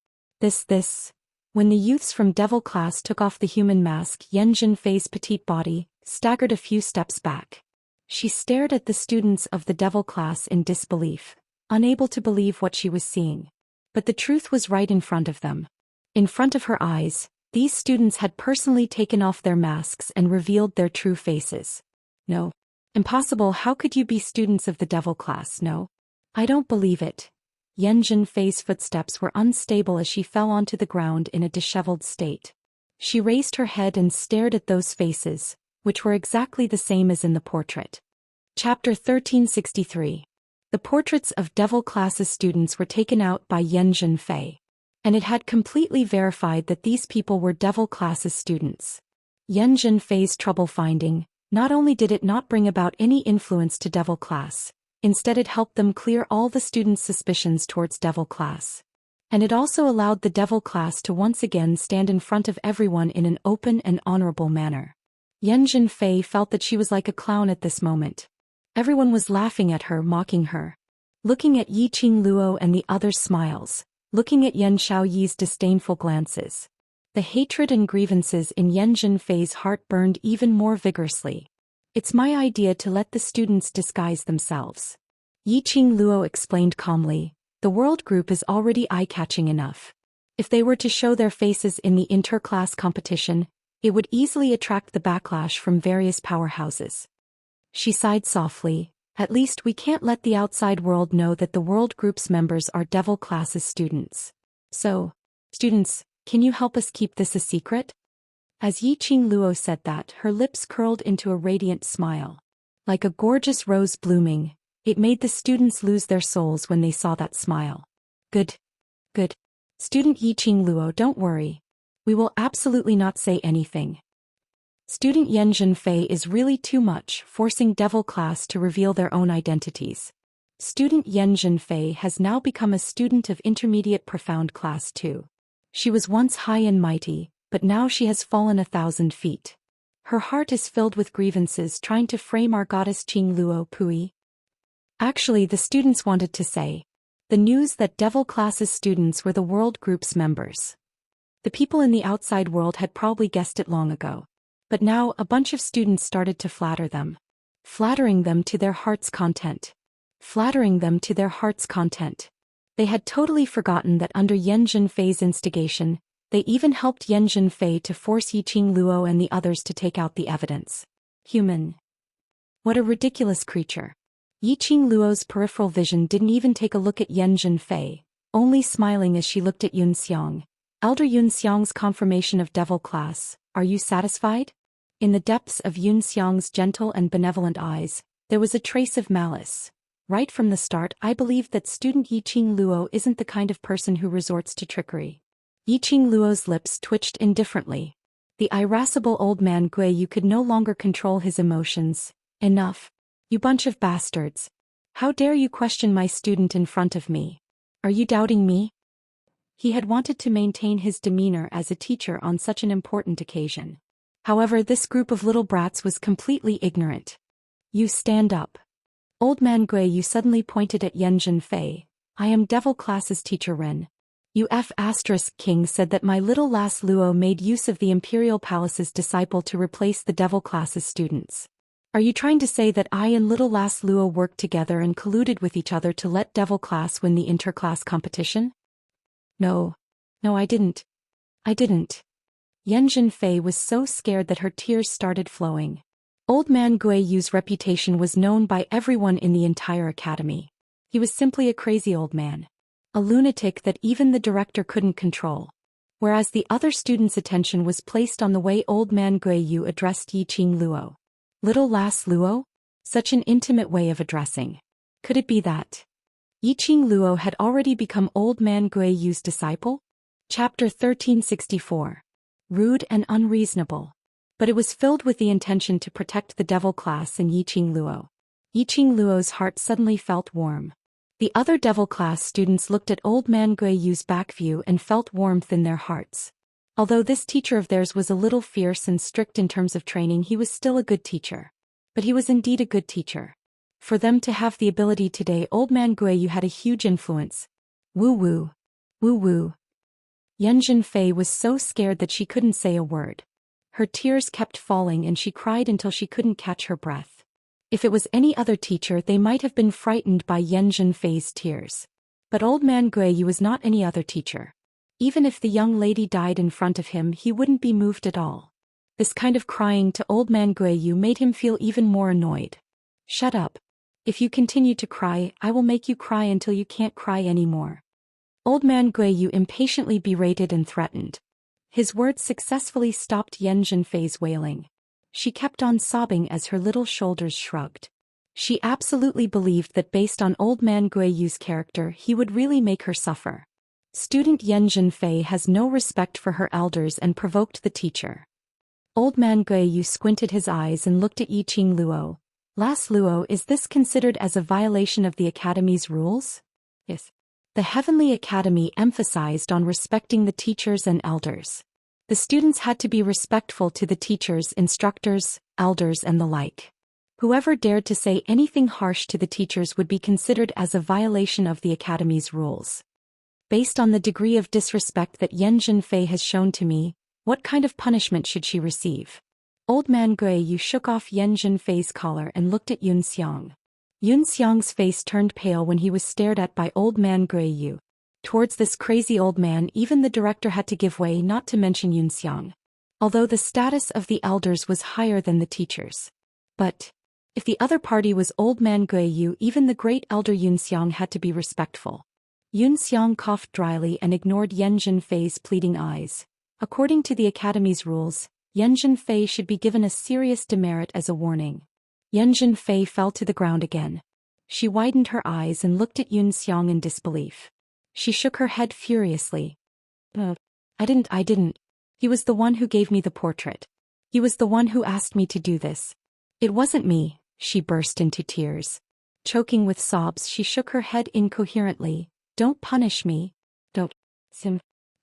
When the youths from devil class took off the human mask, Yan Zhenfei's petite body staggered a few steps back. She stared at the students of the devil class in disbelief, unable to believe what she was seeing. But the truth was right in front of them. In front of her eyes, these students had personally taken off their masks and revealed their true faces. No. Impossible. How could you be students of the devil class? No. I don't believe it. Yan Zhenfei's footsteps were unstable as she fell onto the ground in a disheveled state. She raised her head and stared at those faces, which were exactly the same as in the portrait. Chapter 1363. The portraits of devil classes students were taken out by Yan Zhenfei, and it had completely verified that these people were devil classes students. Yan Zhenfei's trouble finding, not only did it not bring about any influence to devil class, instead it helped them clear all the students' suspicions towards devil class. And it also allowed the devil class to once again stand in front of everyone in an open and honorable manner. Yan Zhenfei felt that she was like a clown at this moment. Everyone was laughing at her, mocking her. Looking at Yiqing Luo and the others' smiles, looking at Yan Xiaoyi's disdainful glances. The hatred and grievances in Yan Zhenfei's heart burned even more vigorously. It's my idea to let the students disguise themselves. Yiqing Luo explained calmly, the world group is already eye-catching enough. If they were to show their faces in the inter-class competition, it would easily attract the backlash from various powerhouses. She sighed softly. At least we can't let the outside world know that the world group's members are devil classes students. So, students, can you help us keep this a secret? As Yiqing Luo said that, her lips curled into a radiant smile. Like a gorgeous rose blooming, it made the students lose their souls when they saw that smile. Good. Student Yiqing Luo, don't worry. We will absolutely not say anything. Student Yan Zhenfei is really too much, forcing devil class to reveal their own identities. Student Yan Zhenfei has now become a student of intermediate profound class 2. She was once high and mighty, but now she has fallen 1,000 feet. Her heart is filled with grievances trying to frame our goddess Qing Luo Pui. Actually, the students wanted to say the news that devil classes students were the world group's members. The people in the outside world had probably guessed it long ago. But now a bunch of students started to flatter them. Flattering them to their heart's content. Flattering them to their heart's content. They had totally forgotten that under Yan Zhenfei's instigation, they even helped Yan Zhenfei to force Yiqing Luo and the others to take out the evidence. Human. What a ridiculous creature. Yiqing Luo's peripheral vision didn't even take a look at Yan Zhenfei, only smiling as she looked at Yun Xiang. Elder Yun Xiang's confirmation of devil class, are you satisfied? In the depths of Yun Xiang's gentle and benevolent eyes, there was a trace of malice. Right from the start, I believed that student Yiqing Luo isn't the kind of person who resorts to trickery. Yiqing Luo's lips twitched indifferently. The irascible old man Guiyu could no longer control his emotions. Enough. You bunch of bastards. How dare you question my student in front of me? Are you doubting me? He had wanted to maintain his demeanor as a teacher on such an important occasion. However, this group of little brats was completely ignorant. You stand up. Old man Guiyu suddenly pointed at Yan Zhenfei. I am devil class's teacher Ren. King said that my little lass Luo made use of the imperial palace's disciple to replace the devil class's students. Are you trying to say that I and little lass Luo worked together and colluded with each other to let devil class win the interclass competition? No, I didn't. Yan Zhenfei was so scared that her tears started flowing. Old man Guiyu's reputation was known by everyone in the entire academy. He was simply a crazy old man. A lunatic that even the director couldn't control. Whereas the other students' attention was placed on the way old man Guiyu addressed Yiqing Luo. Little lass Luo? Such an intimate way of addressing. Could it be that Yiqing Luo had already become old man Guiyu's disciple? Chapter 1364. Rude and unreasonable. But it was filled with the intention to protect the devil class and Yiqing Luo. Yiqing Luo's heart suddenly felt warm. The other devil class students looked at old man Guiyu's back view and felt warmth in their hearts. Although this teacher of theirs was a little fierce and strict in terms of training, he was still a good teacher. But he was indeed a good teacher. For them to have the ability today, old man Guiyu had a huge influence. Woo woo. Woo woo. Yanjin Fei was so scared that she couldn't say a word. Her tears kept falling and she cried until she couldn't catch her breath. If it was any other teacher, they might have been frightened by Yanjin Fei's tears. But old man Guiyu was not any other teacher. Even if the young lady died in front of him, he wouldn't be moved at all. This kind of crying to old man Guiyu made him feel even more annoyed. Shut up. If you continue to cry, I will make you cry until you can't cry anymore. Old man Guiyu impatiently berated and threatened. His words successfully stopped Yanjin Fei's wailing. She kept on sobbing as her little shoulders shrugged. She absolutely believed that based on old man Guiyu's character, he would really make her suffer. Student Yanjin Fei has no respect for her elders and provoked the teacher. Old man Guiyu squinted his eyes and looked at Yiqing Luo. Last Luo, is this considered as a violation of the Academy's rules? Yes. The Heavenly Academy emphasized on respecting the teachers and elders. The students had to be respectful to the teachers, instructors, elders and the like. Whoever dared to say anything harsh to the teachers would be considered as a violation of the Academy's rules. Based on the degree of disrespect that Yanjin Fei has shown to me, what kind of punishment should she receive? Old man Guiyu shook off Yanjin Fei's collar and looked at Yun Xiang. Yun Xiang's face turned pale when he was stared at by old man Guiyu. Towards this crazy old man, even the director had to give way, not to mention Yun Xiang. Although the status of the elders was higher than the teachers. But if the other party was old man Guiyu, even the great elder Yun Xiang had to be respectful. Yun Xiang coughed dryly and ignored Yanjin Fei's pleading eyes. According to the Academy's rules, Yanjin Fei should be given a serious demerit as a warning. Yanjin Fei fell to the ground again. She widened her eyes and looked at Yun Xiang in disbelief. She shook her head furiously. I didn't. He was the one who gave me the portrait. He was the one who asked me to do this. It wasn't me, she burst into tears. Choking with sobs, she shook her head incoherently. Don't punish me. Don't.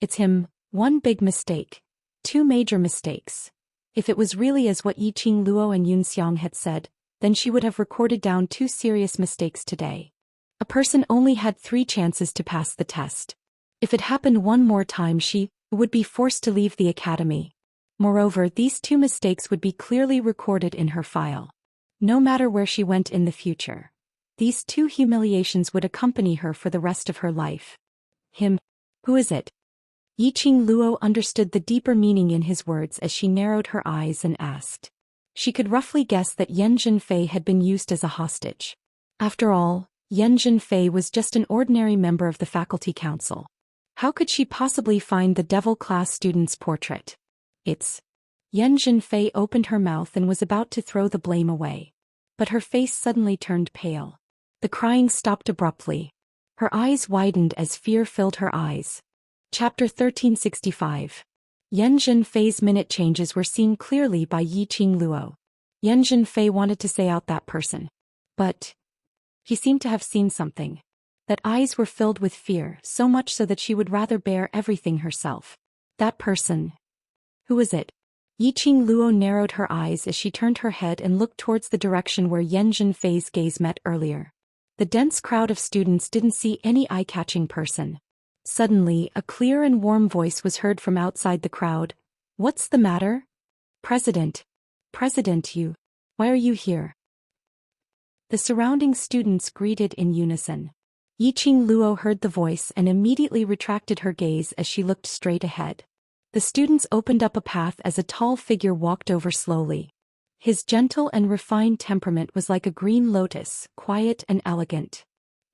It's him. One big mistake. Two major mistakes. If it was really as what Yiqing Luo and Yun Xiang had said, then she would have recorded down two serious mistakes today. A person only had 3 chances to pass the test. If it happened one more time, she would be forced to leave the academy. Moreover, these 2 mistakes would be clearly recorded in her file. No matter where she went in the future, these 2 humiliations would accompany her for the rest of her life. Him? Who is it? Yiqing Luo understood the deeper meaning in his words as she narrowed her eyes and asked. She could roughly guess that Yanjin Fei had been used as a hostage. After all, Yanjin Fei was just an ordinary member of the faculty council. How could she possibly find the devil class student's portrait? It's... Yanjin Fei opened her mouth and was about to throw the blame away. But her face suddenly turned pale. The crying stopped abruptly. Her eyes widened as fear filled her eyes. Chapter 1365. Yanjin Fei's minute changes were seen clearly by Yiqing Luo. Yanjin Fei wanted to say out that person. But he seemed to have seen something. That eyes were filled with fear, so much so that she would rather bear everything herself. That person. Who was it? Yiqing Luo narrowed her eyes as she turned her head and looked towards the direction where Yanjin Fei's gaze met earlier. The dense crowd of students didn't see any eye-catching person. Suddenly, a clear and warm voice was heard from outside the crowd. What's the matter? President, why are you here? The surrounding students greeted in unison. Yiqing Luo heard the voice and immediately retracted her gaze as she looked straight ahead. The students opened up a path as a tall figure walked over slowly. His gentle and refined temperament was like a green lotus, quiet and elegant.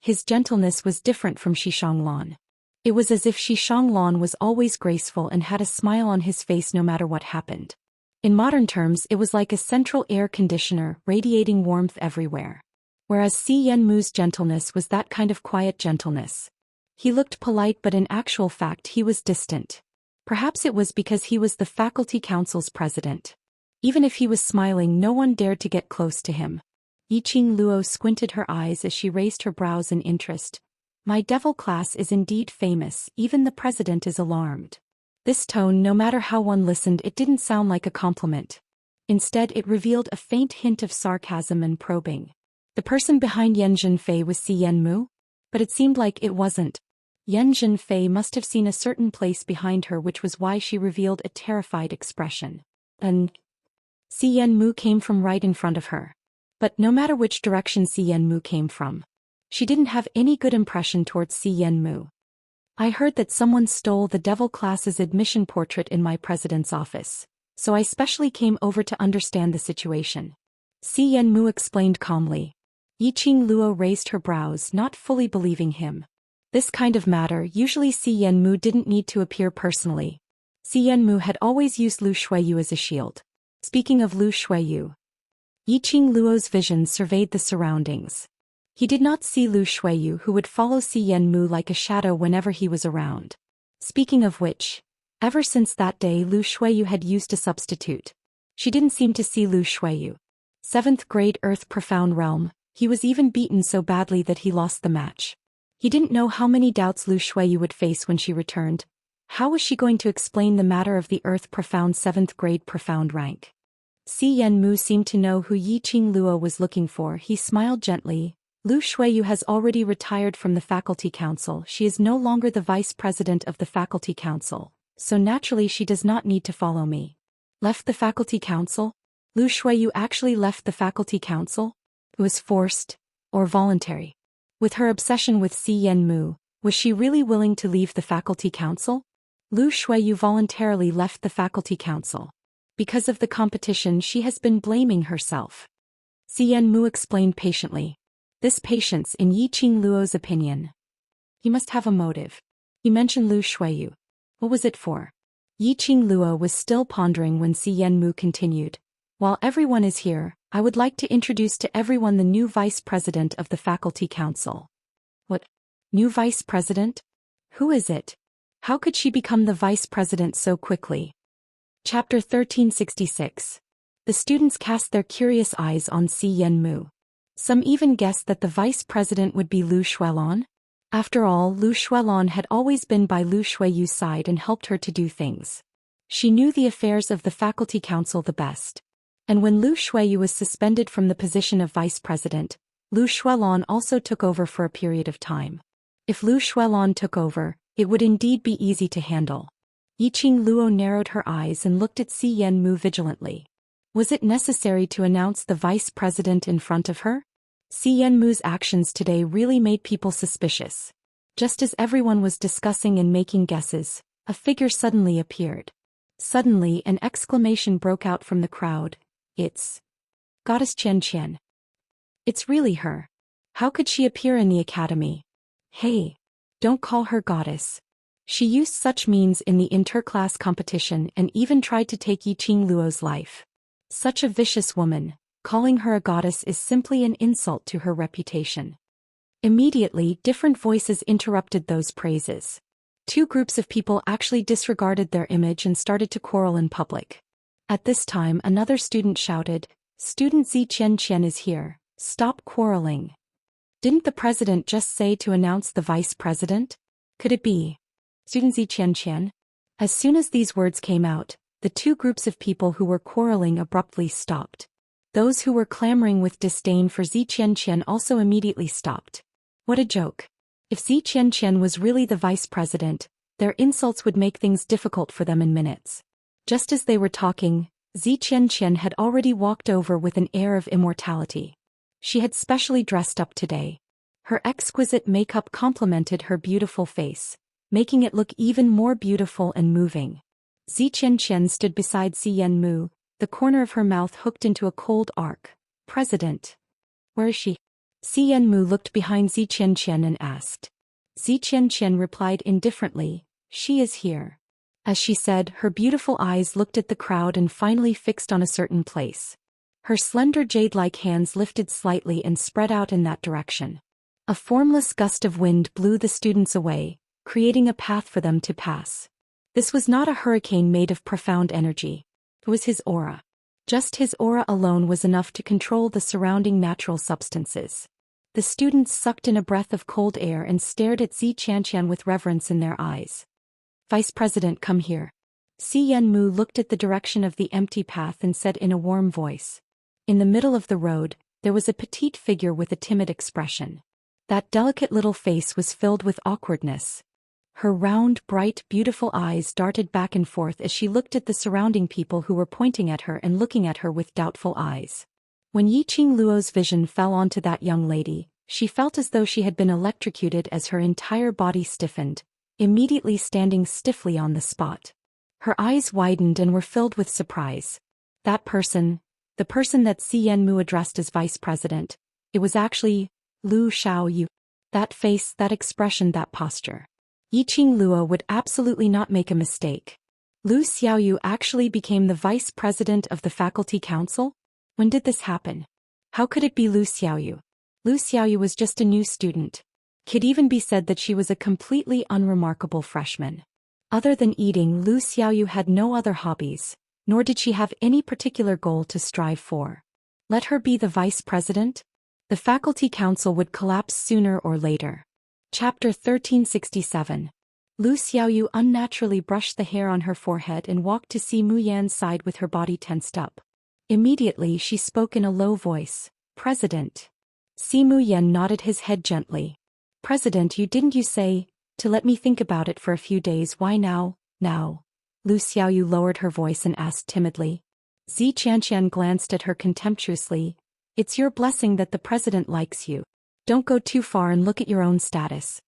His gentleness was different from Xishanglan. It was as if Xishanglan was always graceful and had a smile on his face no matter what happened. In modern terms, it was like a central air conditioner, radiating warmth everywhere. Whereas Si Yenmu's gentleness was that kind of quiet gentleness. He looked polite, but in actual fact he was distant. Perhaps it was because he was the faculty council's president. Even if he was smiling, no one dared to get close to him. Yiqing Luo squinted her eyes as she raised her brows in interest. My devil class is indeed famous, even the president is alarmed. This tone, no matter how one listened, it didn't sound like a compliment. Instead, it revealed a faint hint of sarcasm and probing. The person behind Yan Zhenfei was Xianmu? But it seemed like it wasn't. Yan Zhenfei must have seen a certain place behind her, which was why she revealed a terrified expression. Xianmu came from right in front of her. But no matter which direction Xianmu came from, she didn't have any good impression towards Xianmu. I heard that someone stole the devil class's admission portrait in my president's office, so I specially came over to understand the situation. Xianmu explained calmly. Yiqing Luo raised her brows, not fully believing him. This kind of matter, usually Xianmu didn't need to appear personally. Xianmu had always used Lu Shuiyu as a shield. Speaking of Lu Shuiyu, Yiqing Luo's vision surveyed the surroundings. He did not see Lu Shuiyu, who would follow Xianmu like a shadow whenever he was around. Speaking of which, ever since that day Lu Shuiyu had used a substitute. She didn't seem to see Lu Shuiyu. 7th grade Earth Profound Realm, he was even beaten so badly that he lost the match. He didn't know how many doubts Lu Shuiyu would face when she returned. How was she going to explain the matter of the Earth Profound 7th grade Profound rank? Xianmu seemed to know who Yiqing Luo was looking for. He smiled gently. Lu Shuiyu has already retired from the faculty council. She is no longer the vice president of the faculty council, so naturally she does not need to follow me. Left the faculty council? Lu Shuiyu actually left the faculty council? It was forced, or voluntary. With her obsession with Xianmu, was she really willing to leave the faculty council? Lu Shuiyu voluntarily left the faculty council. Because of the competition, she has been blaming herself. Xianmu explained patiently. This patience, in Yiqing Luo's opinion. He must have a motive. He mentioned Lu Shuiyu. What was it for? Yiqing Luo was still pondering when Xianmu continued. While everyone is here, I would like to introduce to everyone the new vice president of the faculty council. What? New vice president? Who is it? How could she become the vice president so quickly? Chapter 1366. The students cast their curious eyes on Xianmu. Some even guessed that the vice president would be Lu Shuilan. After all, Lu Shuilan had always been by Lu Shuiyu's side and helped her to do things. She knew the affairs of the faculty council the best. And when Lu Shuiyu was suspended from the position of vice president, Lu Shuilan also took over for a period of time. If Lu Shuilan took over, it would indeed be easy to handle. Yiqing Luo narrowed her eyes and looked at Xianmu vigilantly. Was it necessary to announce the vice president in front of her? Xianmu's actions today really made people suspicious. Just as everyone was discussing and making guesses, a figure suddenly appeared. Suddenly, an exclamation broke out from the crowd. It's Goddess Xianxia. It's really her. How could she appear in the academy? Hey, don't call her goddess. She used such means in the interclass competition and even tried to take Yiqing Luo's life. Such a vicious woman. Calling her a goddess is simply an insult to her reputation. Immediately, different voices interrupted those praises. Two groups of people actually disregarded their image and started to quarrel in public. At this time, another student shouted, "Student Xianxia is here, stop quarreling." Didn't the president just say to announce the vice president? Could it be Student Xianxia? As soon as these words came out, the two groups of people who were quarreling abruptly stopped. Those who were clamoring with disdain for Xianxia also immediately stopped. What a joke. If Xianxia was really the vice president, their insults would make things difficult for them in minutes. Just as they were talking, Xianxia had already walked over with an air of immortality. She had specially dressed up today. Her exquisite makeup complemented her beautiful face, making it look even more beautiful and moving. Xianxia stood beside Xianmu, the corner of her mouth hooked into a cold arc. President. Where is she? Xianmu looked behind Xianxia and asked. Xianxia replied indifferently, "She is here." As she said, her beautiful eyes looked at the crowd and finally fixed on a certain place. Her slender jade-like hands lifted slightly and spread out in that direction. A formless gust of wind blew the students away, creating a path for them to pass. This was not a hurricane made of profound energy. It was his aura. Just his aura alone was enough to control the surrounding natural substances. The students sucked in a breath of cold air and stared at Xianxia with reverence in their eyes. "Vice President, come here." Xianmu looked at the direction of the empty path and said in a warm voice. In the middle of the road, there was a petite figure with a timid expression. That delicate little face was filled with awkwardness. Her round, bright, beautiful eyes darted back and forth as she looked at the surrounding people who were pointing at her and looking at her with doubtful eyes. When Yiqing Luo's vision fell onto that young lady, she felt as though she had been electrocuted as her entire body stiffened, immediately standing stiffly on the spot. Her eyes widened and were filled with surprise. That person, the person that Xianmu addressed as vice president, it was actually Lu Xiaoyu. That face, that expression, that posture. Yiqing Luo would absolutely not make a mistake. Lu Xiaoyu actually became the vice president of the faculty council? When did this happen? How could it be Lu Xiaoyu? Lu Xiaoyu was just a new student. Could even be said that she was a completely unremarkable freshman. Other than eating, Lu Xiaoyu had no other hobbies, nor did she have any particular goal to strive for. Let her be the vice president? The faculty council would collapse sooner or later. Chapter 1367. Lu Xiaoyu unnaturally brushed the hair on her forehead and walked to Si Muyan's side with her body tensed up. Immediately she spoke in a low voice. "President." Si Muyan nodded his head gently. "President, didn't you say, to let me think about it for a few days? Why now?" "Now?" Lu Xiaoyu lowered her voice and asked timidly. Xianxia glanced at her contemptuously. "It's your blessing that the president likes you. Don't go too far and look at your own status."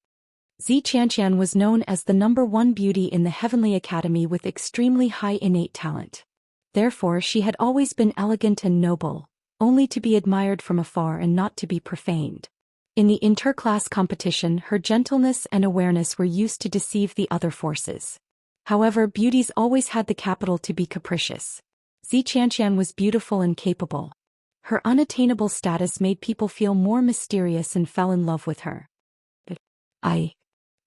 Xianxia was known as the #1 beauty in the Heavenly Academy with extremely high innate talent. Therefore she had always been elegant and noble, only to be admired from afar and not to be profaned. In the interclass competition, her gentleness and awareness were used to deceive the other forces. However, beauties always had the capital to be capricious. Xianxia was beautiful and capable. Her unattainable status made people feel more mysterious and fell in love with her. "But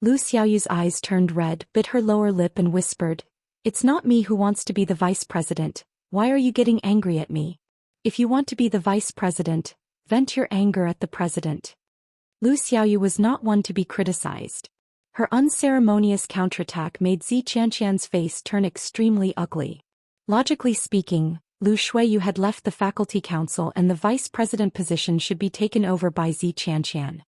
Lu Xiaoyu's eyes turned red, bit her lower lip and whispered, "It's not me who wants to be the vice president. Why are you getting angry at me? If you want to be the vice president, vent your anger at the president." Lu Xiaoyu was not one to be criticized. Her unceremonious counterattack made Xianxia's face turn extremely ugly. Logically speaking, Lu Shuiyu had left the faculty council and the vice president position should be taken over by Xianxia.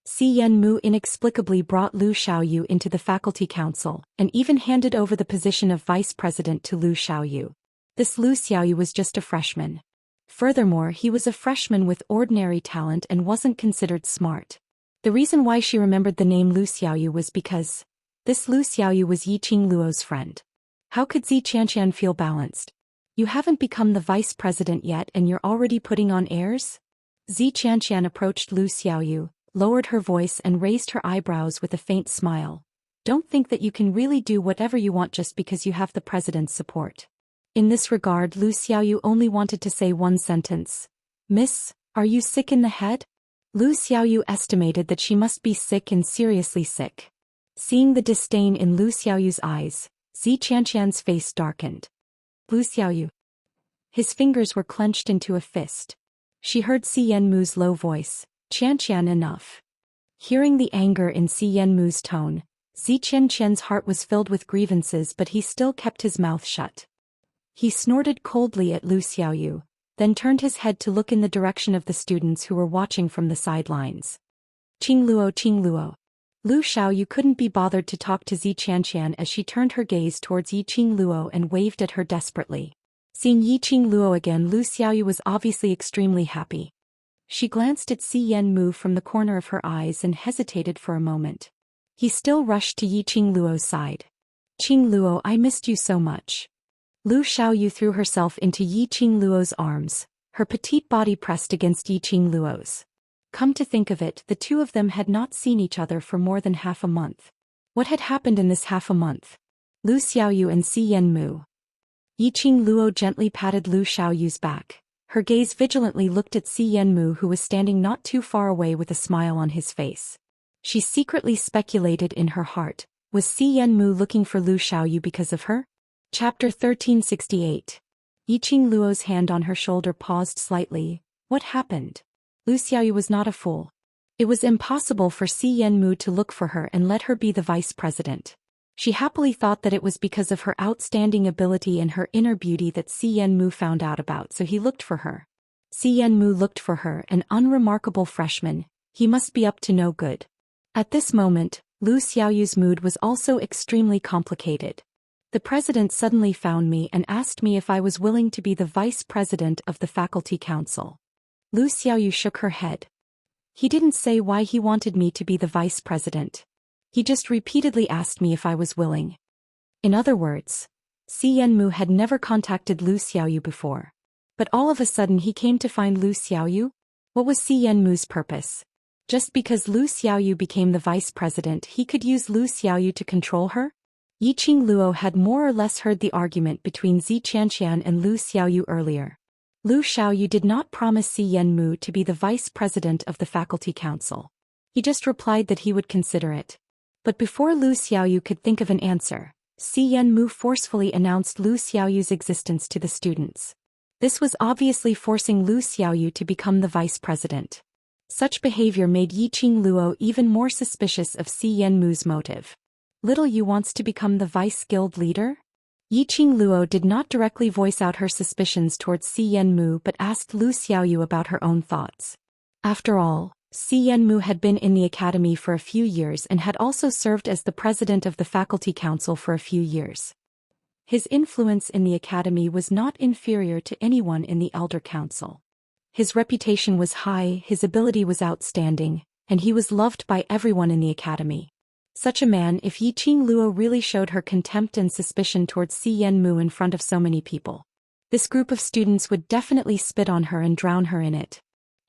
Xianmu inexplicably brought Lu Xiaoyu into the faculty council and even handed over the position of vice president to Lu Xiaoyu. This Lu Xiaoyu was just a freshman. Furthermore, he was a freshman with ordinary talent and wasn't considered smart. The reason why she remembered the name Lu Xiaoyu was because this Lu Xiaoyu was Yiqing Luo's friend. How could Xianxia feel balanced? "You haven't become the vice president yet and you're already putting on airs?" Xianxia approached Lu Xiaoyu, lowered her voice and raised her eyebrows with a faint smile. "Don't think that you can really do whatever you want just because you have the president's support." In this regard, Lu Xiaoyu only wanted to say one sentence. "Miss, are you sick in the head?" Lu Xiaoyu estimated that she must be sick and seriously sick. Seeing the disdain in Lu Xiaoyu's eyes, Xianxia's face darkened. "Lu Xiaoyu." His fingers were clenched into a fist. She heard Xianmu's low voice. "Xianxian, enough." Hearing the anger in Xianmu's tone, Xianxian's heart was filled with grievances, but he still kept his mouth shut. He snorted coldly at Lu Xiaoyu, then turned his head to look in the direction of the students who were watching from the sidelines. Qing Luo. Lu Xiaoyu couldn't be bothered to talk to Xianxian as she turned her gaze towards Yiqing Luo and waved at her desperately. Seeing Yiqing Luo again, Lu Xiaoyu was obviously extremely happy. She glanced at Xianmu from the corner of her eyes and hesitated for a moment. He still rushed to Yiqing Luo's side. "Qing Luo, I missed you so much." Lu Xiaoyu threw herself into Yiqing Luo's arms, her petite body pressed against Yiqing Luo's. Come to think of it, the two of them had not seen each other for more than half a month. What had happened in this half a month? Lu Xiaoyu and Xianmu. Yiqing Luo gently patted Lu Xiaoyu's back. Her gaze vigilantly looked at Xianmu, who was standing not too far away with a smile on his face. She secretly speculated in her heart, was Xianmu looking for Lu Xiaoyu because of her? Chapter 1368. Yiqing Luo's hand on her shoulder paused slightly. What happened? Lu Xiaoyu was not a fool. It was impossible for Xianmu to look for her and let her be the vice president. She happily thought that it was because of her outstanding ability and her inner beauty that Xianmu found out about, so he looked for her. Xianmu looked for her, an unremarkable freshman. He must be up to no good. At this moment, Lu Xiaoyu's mood was also extremely complicated. The president suddenly found me and asked me if I was willing to be the vice president of the faculty council. Lu Xiaoyu shook her head. He didn't say why he wanted me to be the vice president. He just repeatedly asked me if I was willing. In other words, Xianmu had never contacted Lu Xiaoyu before. But all of a sudden he came to find Lu Xiaoyu? What was Xianmu's purpose? Just because Lu Xiaoyu became the vice president, he could use Lu Xiaoyu to control her? Yiqing Luo had more or less heard the argument between Xianxia and Lu Xiaoyu earlier. Lu Xiaoyu did not promise Xianmu to be the vice president of the faculty council. He just replied that he would consider it. But before Lu Xiaoyu could think of an answer, Xianmu forcefully announced Lu Xiaoyu's existence to the students. This was obviously forcing Lu Xiaoyu to become the vice president. Such behavior made Yiqing Luo even more suspicious of Xianmu's motive. Little Yu wants to become the vice guild leader? Yiqing Luo did not directly voice out her suspicions towards Xianmu but asked Lu Xiaoyu about her own thoughts. After all, Xianmu had been in the academy for a few years and had also served as the president of the faculty council for a few years. His influence in the academy was not inferior to anyone in the elder council. His reputation was high, his ability was outstanding, and he was loved by everyone in the academy. Such a man, if Yiqing Luo really showed her contempt and suspicion towards Xianmu in front of so many people, this group of students would definitely spit on her and drown her in it.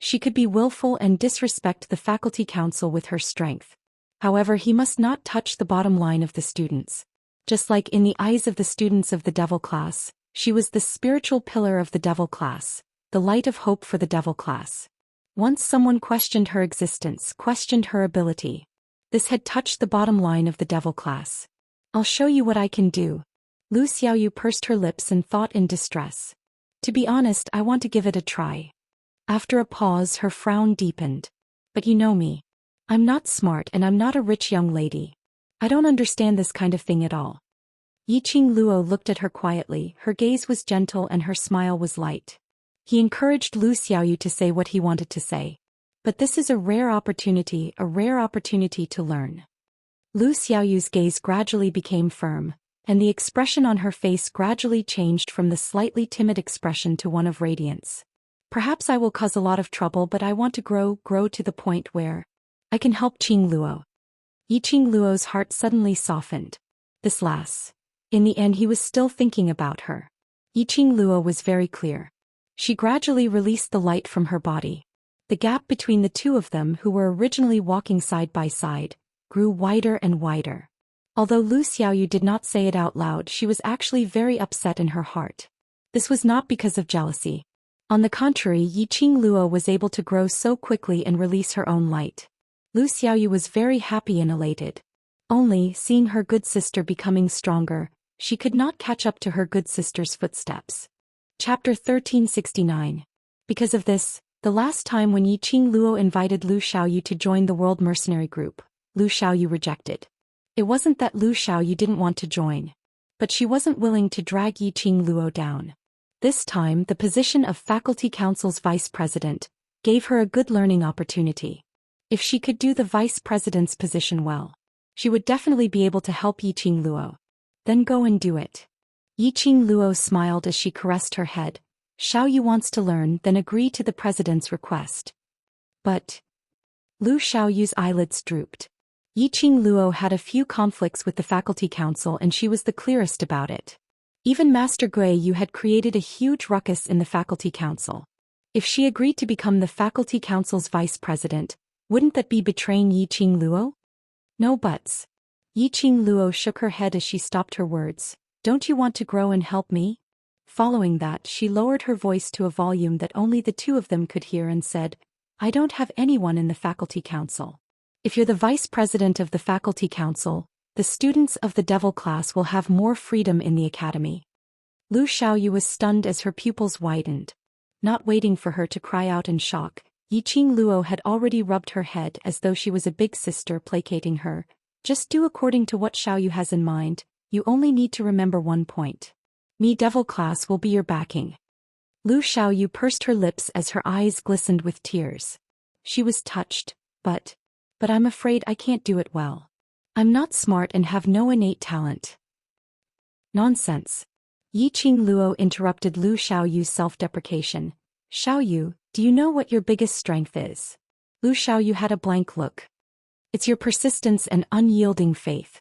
She could be willful and disrespect the faculty council with her strength. However, he must not touch the bottom line of the students. Just like in the eyes of the students of the devil class, she was the spiritual pillar of the devil class, the light of hope for the devil class. Once someone questioned her existence, questioned her ability. This had touched the bottom line of the devil class. I'll show you what I can do. Lu Xiaoyu pursed her lips and thought in distress. To be honest, I want to give it a try. After a pause, her frown deepened. But you know me. I'm not smart and I'm not a rich young lady. I don't understand this kind of thing at all. Yiqing Luo looked at her quietly, her gaze was gentle and her smile was light. He encouraged Lu Xiaoyu to say what he wanted to say. But this is a rare opportunity to learn. Lu Xiaoyu's gaze gradually became firm, and the expression on her face gradually changed from the slightly timid expression to one of radiance. Perhaps I will cause a lot of trouble, but I want to grow to the point where I can help Yiqing Luo. Yiqing Luo's heart suddenly softened. This lass. In the end, he was still thinking about her. Yiqing Luo was very clear. She gradually released the light from her body. The gap between the two of them, who were originally walking side by side, grew wider and wider. Although Lu Xiaoyu did not say it out loud, she was actually very upset in her heart. This was not because of jealousy. On the contrary, Yiqing Luo was able to grow so quickly and release her own light. Lu Xiaoyu was very happy and elated. Only, seeing her good sister becoming stronger, she could not catch up to her good sister's footsteps. Chapter 1369. Because of this, the last time when Yiqing Luo invited Lu Xiaoyu to join the World Mercenary Group, Lu Xiaoyu rejected. It wasn't that Lu Xiaoyu didn't want to join, but she wasn't willing to drag Yiqing Luo down. This time, the position of Faculty Council's vice president gave her a good learning opportunity. If she could do the vice president's position well, she would definitely be able to help Yiqing Luo. Then go and do it. Yiqing Luo smiled as she caressed her head. Xiaoyu wants to learn, then agree to the president's request. But Lu Xiaoyu's eyelids drooped. Yiqing Luo had a few conflicts with the faculty council and she was the clearest about it. Even Master Gui Yu had created a huge ruckus in the faculty council. If she agreed to become the faculty council's vice president, wouldn't that be betraying Yiqing Luo? No buts. Yiqing Luo shook her head as she stopped her words. Don't you want to grow and help me? Following that, she lowered her voice to a volume that only the two of them could hear and said, I don't have anyone in the faculty council. If you're the vice president of the faculty council, the students of the devil class will have more freedom in the academy. Lu Xiaoyu was stunned as her pupils widened. Not waiting for her to cry out in shock, Yiqing Luo had already rubbed her head as though she was a big sister placating her. Just do according to what Xiaoyu has in mind, you only need to remember one point. Me devil class will be your backing. Lu Xiaoyu pursed her lips as her eyes glistened with tears. She was touched, but I'm afraid I can't do it well. I'm not smart and have no innate talent. Nonsense. Yiqing Luo interrupted Lu Xiaoyu's self-deprecation. Xiaoyu, do you know what your biggest strength is? Lu Xiaoyu had a blank look. It's your persistence and unyielding faith.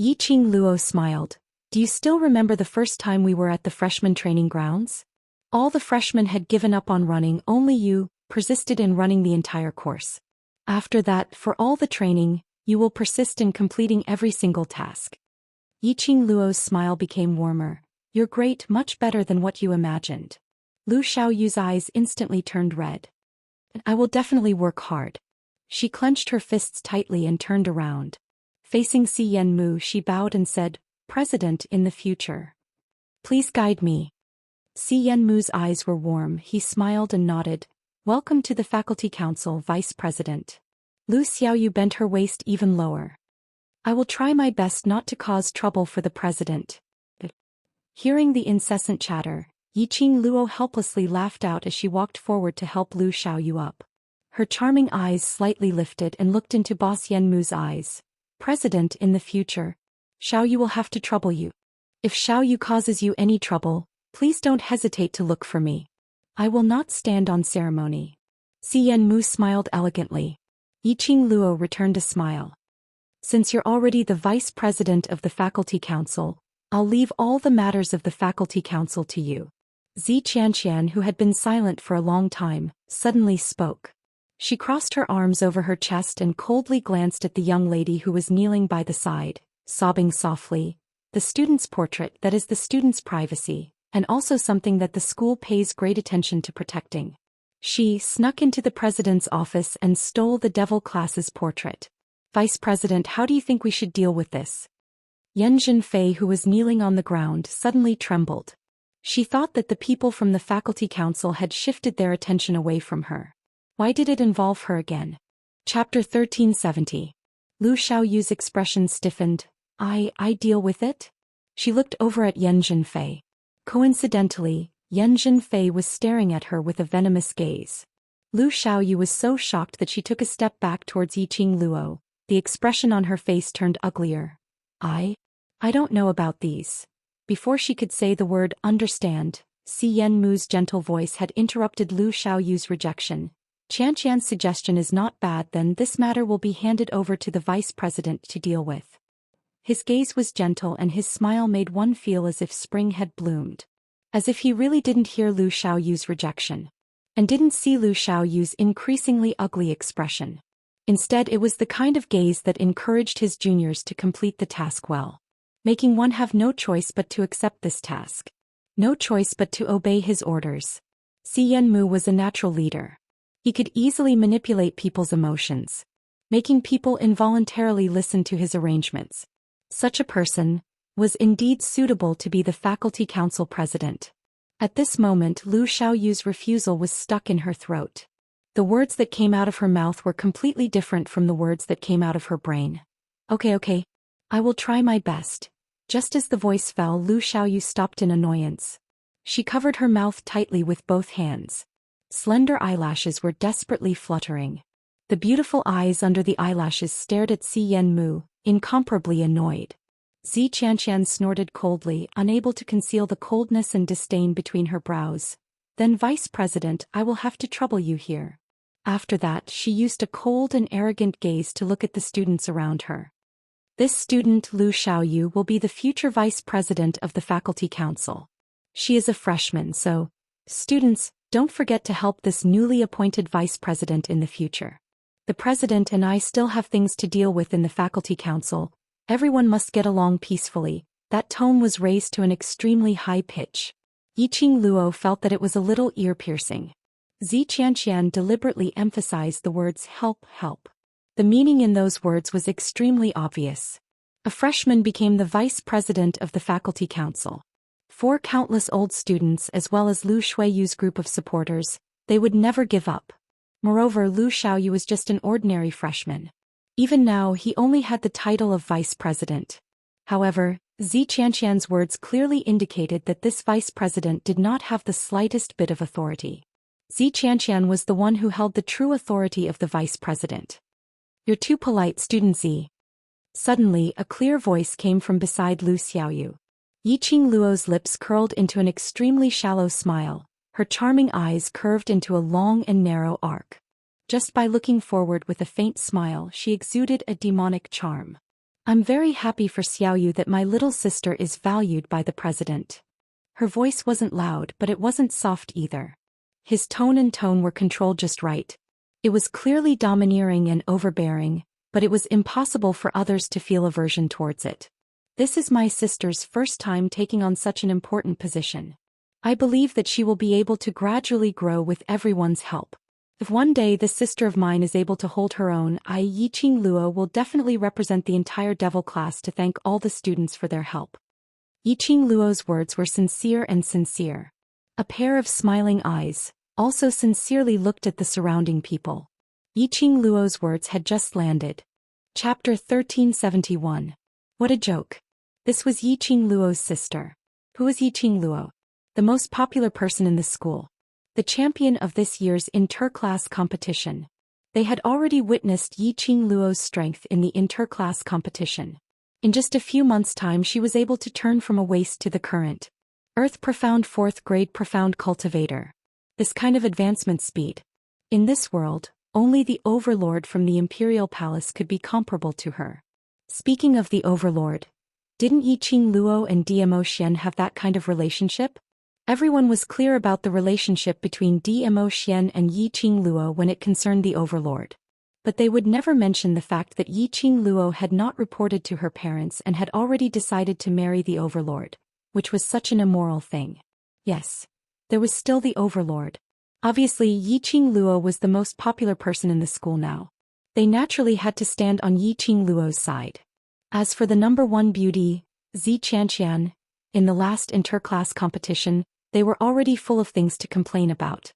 Yiqing Luo smiled. Do you still remember the first time we were at the freshman training grounds? All the freshmen had given up on running, only you persisted in running the entire course. After that, for all the training, you will persist in completing every single task. Yiqing Luo's smile became warmer. You're great, much better than what you imagined. Lu Xiaoyu's eyes instantly turned red. I will definitely work hard. She clenched her fists tightly and turned around. Facing Si Yanmu, she bowed and said, President in the future. Please guide me. Si Yanmu's eyes were warm, he smiled and nodded. Welcome to the Faculty Council, Vice President. Lu Xiaoyu bent her waist even lower. I will try my best not to cause trouble for the President. Hearing the incessant chatter, Yiqing Luo helplessly laughed out as she walked forward to help Lu Xiaoyu up. Her charming eyes slightly lifted and looked into Boss Yanmu's eyes. President in the future. Xiaoyu will have to trouble you. If Xiaoyu causes you any trouble, please don't hesitate to look for me. I will not stand on ceremony. Si Yanmu smiled elegantly. Yiqing Luo returned a smile. Since you're already the vice president of the faculty council, I'll leave all the matters of the faculty council to you. Xianxia, who had been silent for a long time, suddenly spoke. She crossed her arms over her chest and coldly glanced at the young lady who was kneeling by the side, sobbing softly. The student's portrait, that is the student's privacy, and also something that the school pays great attention to protecting. She snuck into the president's office and stole the devil class's portrait. Vice President, how do you think we should deal with this? Yan Zhenfei, who was kneeling on the ground, suddenly trembled. She thought that the people from the faculty council had shifted their attention away from her. Why did it involve her again? Chapter 1370. Lu Xiaoyu's expression stiffened. I deal with it? She looked over at Yan Zhenfei. Coincidentally, Yan Zhenfei was staring at her with a venomous gaze. Lu Xiaoyu was so shocked that she took a step back towards Yiqing Luo. The expression on her face turned uglier. I don't know about these. Before she could say the word understand, Si Yanmu's gentle voice had interrupted Lu Xiaoyu's rejection. Xianxia's suggestion is not bad, then this matter will be handed over to the vice president to deal with. His gaze was gentle and his smile made one feel as if spring had bloomed. As if he really didn't hear Lu Xiaoyu's rejection. And didn't see Lu Xiaoyu's increasingly ugly expression. Instead, it was the kind of gaze that encouraged his juniors to complete the task well. Making one have no choice but to accept this task. No choice but to obey his orders. Si Yanmu was a natural leader. He could easily manipulate people's emotions, making people involuntarily listen to his arrangements. Such a person was indeed suitable to be the faculty council president. At this moment, Lu Xiaoyu's refusal was stuck in her throat. The words that came out of her mouth were completely different from the words that came out of her brain. Okay. I will try my best. Just as the voice fell, Lu Xiaoyu stopped in annoyance. She covered her mouth tightly with both hands. Slender eyelashes were desperately fluttering. The beautiful eyes under the eyelashes stared at Si Yanmu, incomparably annoyed. Xianxia snorted coldly, unable to conceal the coldness and disdain between her brows. Then, Vice President, I will have to trouble you here. After that, she used a cold and arrogant gaze to look at the students around her. This student, Lu Xiaoyu, will be the future vice president of the faculty council. She is a freshman, so, students, don't forget to help this newly appointed vice president in the future. The president and I still have things to deal with in the faculty council. Everyone must get along peacefully. That tone was raised to an extremely high pitch. Yiqing Luo felt that it was a little ear-piercing. Xianxia deliberately emphasized the words help, help. The meaning in those words was extremely obvious. A freshman became the vice president of the faculty council. For countless old students as well as Lu Shuiyu's group of supporters, they would never give up. Moreover, Lu Xiaoyu was just an ordinary freshman. Even now he only had the title of vice president. However, Xianxia's words clearly indicated that this vice president did not have the slightest bit of authority. Xianxia was the one who held the true authority of the vice president. "You're too polite, student Z." Suddenly, a clear voice came from beside Lu Xiaoyu. Yiqing Luo's lips curled into an extremely shallow smile, her charming eyes curved into a long and narrow arc. Just by looking forward with a faint smile, she exuded a demonic charm. "I'm very happy for Xiaoyu that my little sister is valued by the president." Her voice wasn't loud, but it wasn't soft either. His tone and tone were controlled just right. It was clearly domineering and overbearing, but it was impossible for others to feel aversion towards it. "This is my sister's first time taking on such an important position. I believe that she will be able to gradually grow with everyone's help. If one day this sister of mine is able to hold her own, Yiqing Luo will definitely represent the entire devil class to thank all the students for their help." Yiqing Luo's words were sincere and sincere. A pair of smiling eyes also sincerely looked at the surrounding people. Yiqing Luo's words had just landed. Chapter 1371. What a joke. This was Yiqing Luo's sister. Who was Yiqing Luo? The most popular person in the school. The champion of this year's inter-class competition. They had already witnessed Yiqing Luo's strength in the inter-class competition. In just a few months' time she was able to turn from a waste to the current. Earth Profound 4th grade Profound Cultivator. This kind of advancement speed. In this world, only the Overlord from the Imperial Palace could be comparable to her. Speaking of the Overlord, didn't Yiqing Luo and Zhou Xian have that kind of relationship? Everyone was clear about the relationship between Zhou Xian and Yiqing Luo when it concerned the Overlord. But they would never mention the fact that Yiqing Luo had not reported to her parents and had already decided to marry the Overlord, which was such an immoral thing. Yes, there was still the Overlord. Obviously, Yiqing Luo was the most popular person in the school now. They naturally had to stand on Yiqing Luo's side. As for the number one beauty, Xianxia, in the last inter-class competition, they were already full of things to complain about.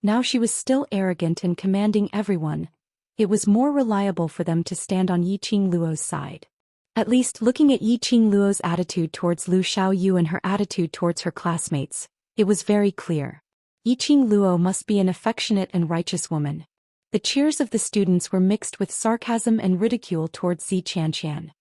Now she was still arrogant and commanding everyone. It was more reliable for them to stand on Yiqing Luo's side. At least looking at Yiqing Luo's attitude towards Lu Xiaoyu and her attitude towards her classmates, it was very clear. Yiqing Luo must be an affectionate and righteous woman. The cheers of the students were mixed with sarcasm and ridicule towards Xianxia.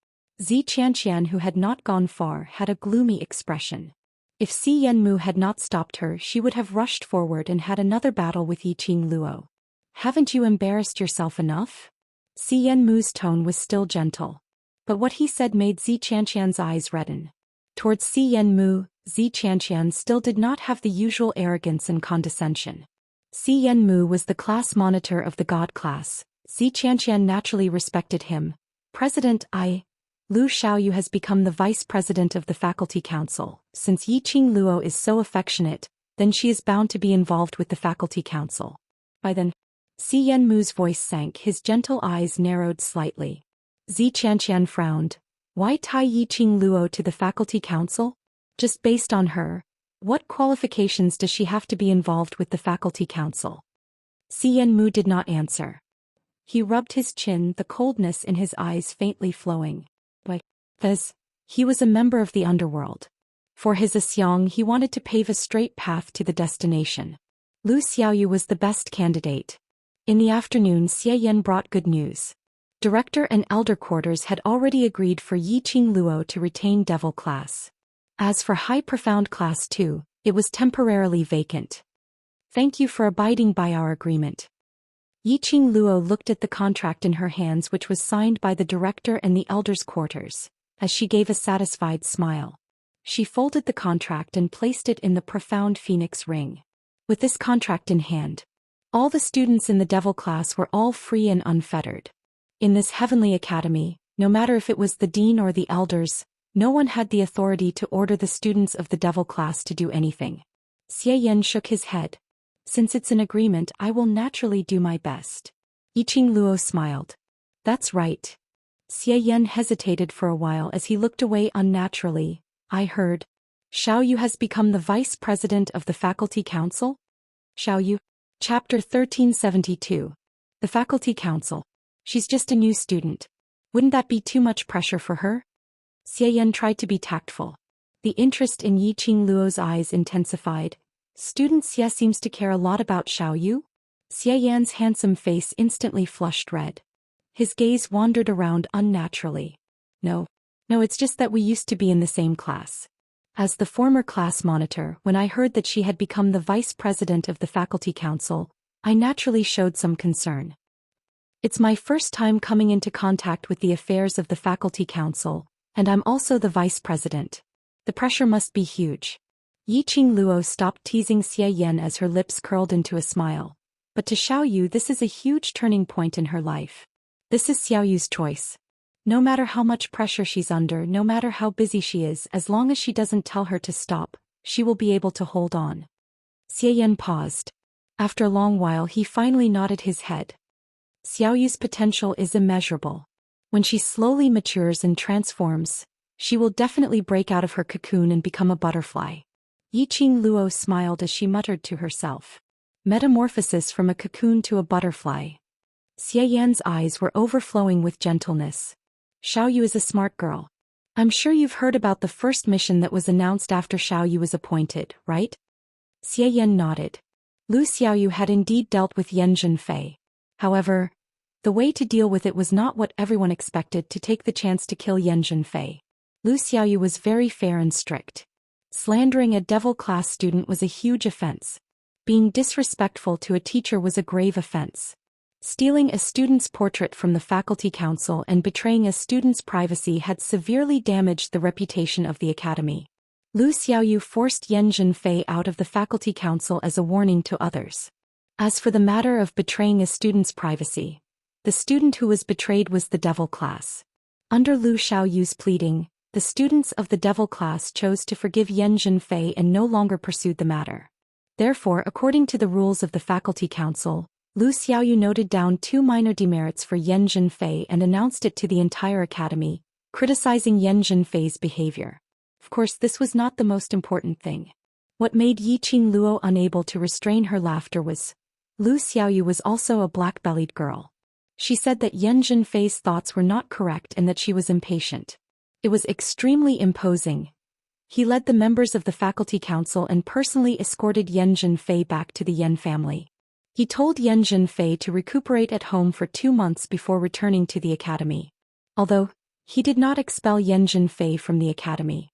Xianxia, who had not gone far, had a gloomy expression. If Xianmu had not stopped her, she would have rushed forward and had another battle with Yiqing Luo. "Haven't you embarrassed yourself enough?" Xianmu's tone was still gentle. But what he said made Xianxia's eyes redden. Towards Xianmu, Xianxia still did not have the usual arrogance and condescension. Xianmu was the class monitor of the God class. Xianxia naturally respected him. President Lu Xiaoyu has become the vice president of the faculty council. Since Yiqing Luo is so affectionate, then she is bound to be involved with the faculty council. By then, Xianmu's voice sank, his gentle eyes narrowed slightly. Xianxia frowned. Why tie Yiqing Luo to the faculty council? Just based on her, what qualifications does she have to be involved with the faculty council? Xianmu did not answer. He rubbed his chin, the coldness in his eyes faintly flowing. Because he was a member of the underworld. For his Xiang, he wanted to pave a straight path to the destination. Lu Xiaoyu was the best candidate. In the afternoon, Xie Yan brought good news. Director and Elder Quarters had already agreed for Yiqing Luo to retain Devil Class. As for High Profound Class 2, it was temporarily vacant. Thank you for abiding by our agreement. Yiqing Luo looked at the contract in her hands, which was signed by the Director and the Elder's Quarters, as she gave a satisfied smile. She folded the contract and placed it in the Profound Phoenix ring. With this contract in hand, all the students in the Devil Class were all free and unfettered. In this heavenly academy, no matter if it was the dean or the elders, no one had the authority to order the students of the Devil Class to do anything. Xie Yan shook his head. Since it's an agreement, I will naturally do my best. Yiqing Luo smiled. That's right. Xie Yan hesitated for a while as he looked away unnaturally. I heard. Xiao Yu has become the vice president of the faculty council? Xiao Yu? Chapter 1372. The faculty council. She's just a new student. Wouldn't that be too much pressure for her? Xie Yan tried to be tactful. The interest in Yiqing Luo's eyes intensified. Student Xie seems to care a lot about Xiao Yu? Xie Yan's handsome face instantly flushed red. His gaze wandered around unnaturally. No, it's just that we used to be in the same class. As the former class monitor, when I heard that she had become the vice president of the faculty council, I naturally showed some concern. It's my first time coming into contact with the affairs of the faculty council, and I'm also the vice president. The pressure must be huge. Yiqing Luo stopped teasing Xie Yan as her lips curled into a smile. But to Xiao Yu, this is a huge turning point in her life. This is Xiao Yu's choice. No matter how much pressure she's under, no matter how busy she is, as long as she doesn't tell her to stop, she will be able to hold on. Xie Yan paused. After a long while he finally nodded his head. Xiao Yu's potential is immeasurable. When she slowly matures and transforms, she will definitely break out of her cocoon and become a butterfly. Yiqing Luo smiled as she muttered to herself. Metamorphosis from a cocoon to a butterfly. Xie Yan's eyes were overflowing with gentleness. Xiao Yu is a smart girl. I'm sure you've heard about the first mission that was announced after Xiao Yu was appointed, right? Xie Yan nodded. Lu Xiaoyu had indeed dealt with Yan Zhenfei. However, the way to deal with it was not what everyone expected, to take the chance to kill Yan Zhenfei. Lu Xiaoyu was very fair and strict. Slandering a devil-class student was a huge offense. Being disrespectful to a teacher was a grave offense. Stealing a student's portrait from the faculty council and betraying a student's privacy had severely damaged the reputation of the academy. Lu Xiaoyu forced Yan Zhenfei out of the faculty council as a warning to others. As for the matter of betraying a student's privacy, the student who was betrayed was the devil class. Under Lu Xiaoyu's pleading, the students of the devil class chose to forgive Yan Zhenfei and no longer pursued the matter. Therefore, according to the rules of the faculty council, Lu Xiaoyu noted down 2 minor demerits for Yan Zhenfei and announced it to the entire academy, criticizing Yan Zhenfei's behavior. Of course, this was not the most important thing. What made Yiqing Luo unable to restrain her laughter was, Lu Xiaoyu was also a black-bellied girl. She said that Yan Zhenfei's thoughts were not correct and that she was impatient. It was extremely imposing. He led the members of the faculty council and personally escorted Yan Zhenfei back to the Yan family. He told Yan Zhenfei to recuperate at home for 2 months before returning to the academy. Although, he did not expel Yan Zhenfei from the academy.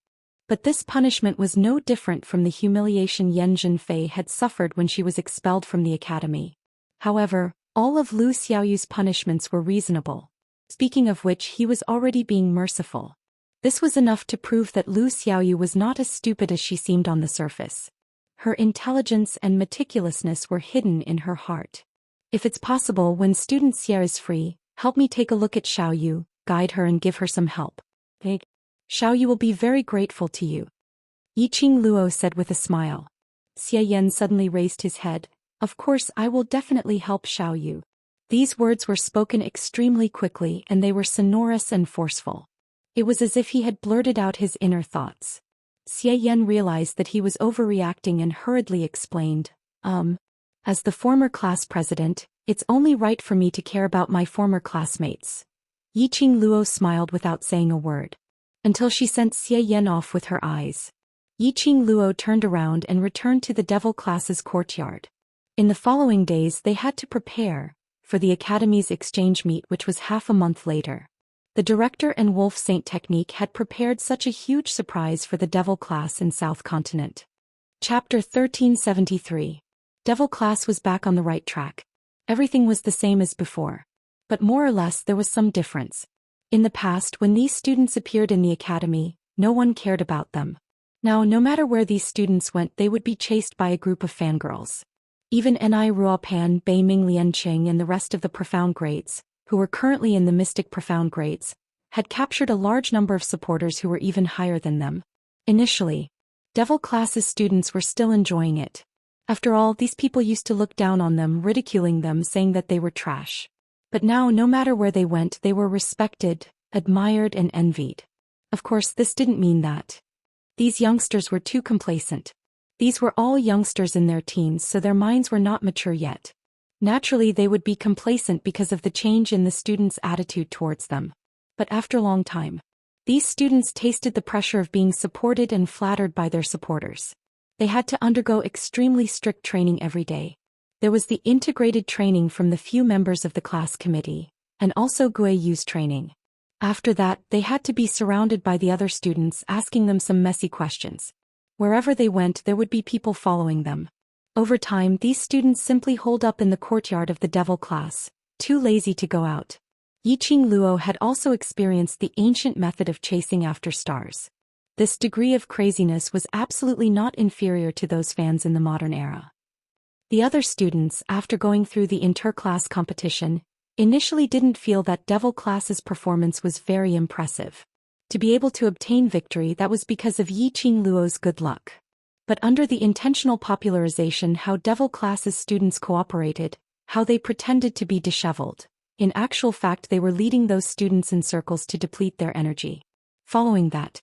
But this punishment was no different from the humiliation Yan Zhenfei had suffered when she was expelled from the academy. However, all of Lu Xiaoyu's punishments were reasonable. Speaking of which, he was already being merciful. This was enough to prove that Lu Xiaoyu was not as stupid as she seemed on the surface. Her intelligence and meticulousness were hidden in her heart. If it's possible, when student Xie is free, help me take a look at Xiaoyu, guide her and give her some help. Xiaoyu will be very grateful to you. Yiqing Luo said with a smile. Xie Yan suddenly raised his head. Of course, I will definitely help Xiaoyu. These words were spoken extremely quickly and they were sonorous and forceful. It was as if he had blurted out his inner thoughts. Xie Yan realized that he was overreacting and hurriedly explained, As the former class president, it's only right for me to care about my former classmates. Yiqing Luo smiled without saying a word. Until she sent Xie Yan off with her eyes. Yiqing Luo turned around and returned to the devil class's courtyard. In the following days they had to prepare for the academy's exchange meet, which was half a month later. The director and Wolf Saint Technique had prepared such a huge surprise for the devil class in South Continent. Chapter 1373. Devil class was back on the right track. Everything was the same as before. But more or less there was some difference. In the past, when these students appeared in the academy, no one cared about them. Now, no matter where these students went, they would be chased by a group of fangirls. Even Ni Ruopan, Bei Ming Lianqing and the rest of the profound grades, who were currently in the mystic profound grades, had captured a large number of supporters who were even higher than them. Initially, Devil classes students were still enjoying it. After all, these people used to look down on them, ridiculing them, saying that they were trash. But now, no matter where they went, they were respected, admired, and envied. Of course, this didn't mean that these youngsters were too complacent. These were all youngsters in their teens, so their minds were not mature yet. Naturally, they would be complacent because of the change in the students' attitude towards them. But after a long time, these students tasted the pressure of being supported and flattered by their supporters. They had to undergo extremely strict training every day. There was the integrated training from the few members of the class committee, and also Guiyu's training. After that, they had to be surrounded by the other students asking them some messy questions. Wherever they went, there would be people following them. Over time, these students simply holed up in the courtyard of the devil class, too lazy to go out. Yiqing Luo had also experienced the ancient method of chasing after stars. This degree of craziness was absolutely not inferior to those fans in the modern era. The other students, after going through the inter-class competition, initially didn't feel that devil class's performance was very impressive. To be able to obtain victory, that was because of Yiqing Luo's good luck. But under the intentional popularization, how devil class's students cooperated, how they pretended to be disheveled, in actual fact they were leading those students in circles to deplete their energy. Following that,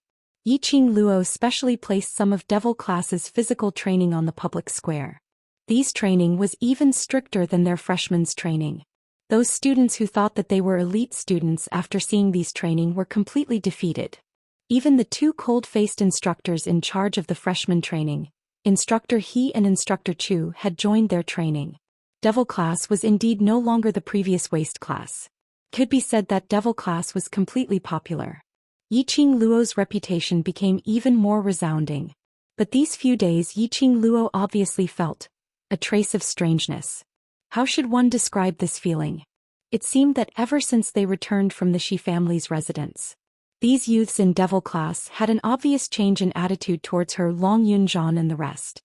Yiqing Luo specially placed some of devil class's physical training on the public square. These training was even stricter than their freshmen's training. Those students who thought that they were elite students after seeing these training were completely defeated. Even the two cold-faced instructors in charge of the freshman training, Instructor He and Instructor Chu, had joined their training. Devil class was indeed no longer the previous waste class. Could be said that devil class was completely popular. Yiqing Luo's reputation became even more resounding. But these few days Yiqing Luo obviously felt a trace of strangeness. How should one describe this feeling? It seemed that ever since they returned from the Shi family's residence, these youths in devil class had an obvious change in attitude towards her, Long Yunzhan and the rest.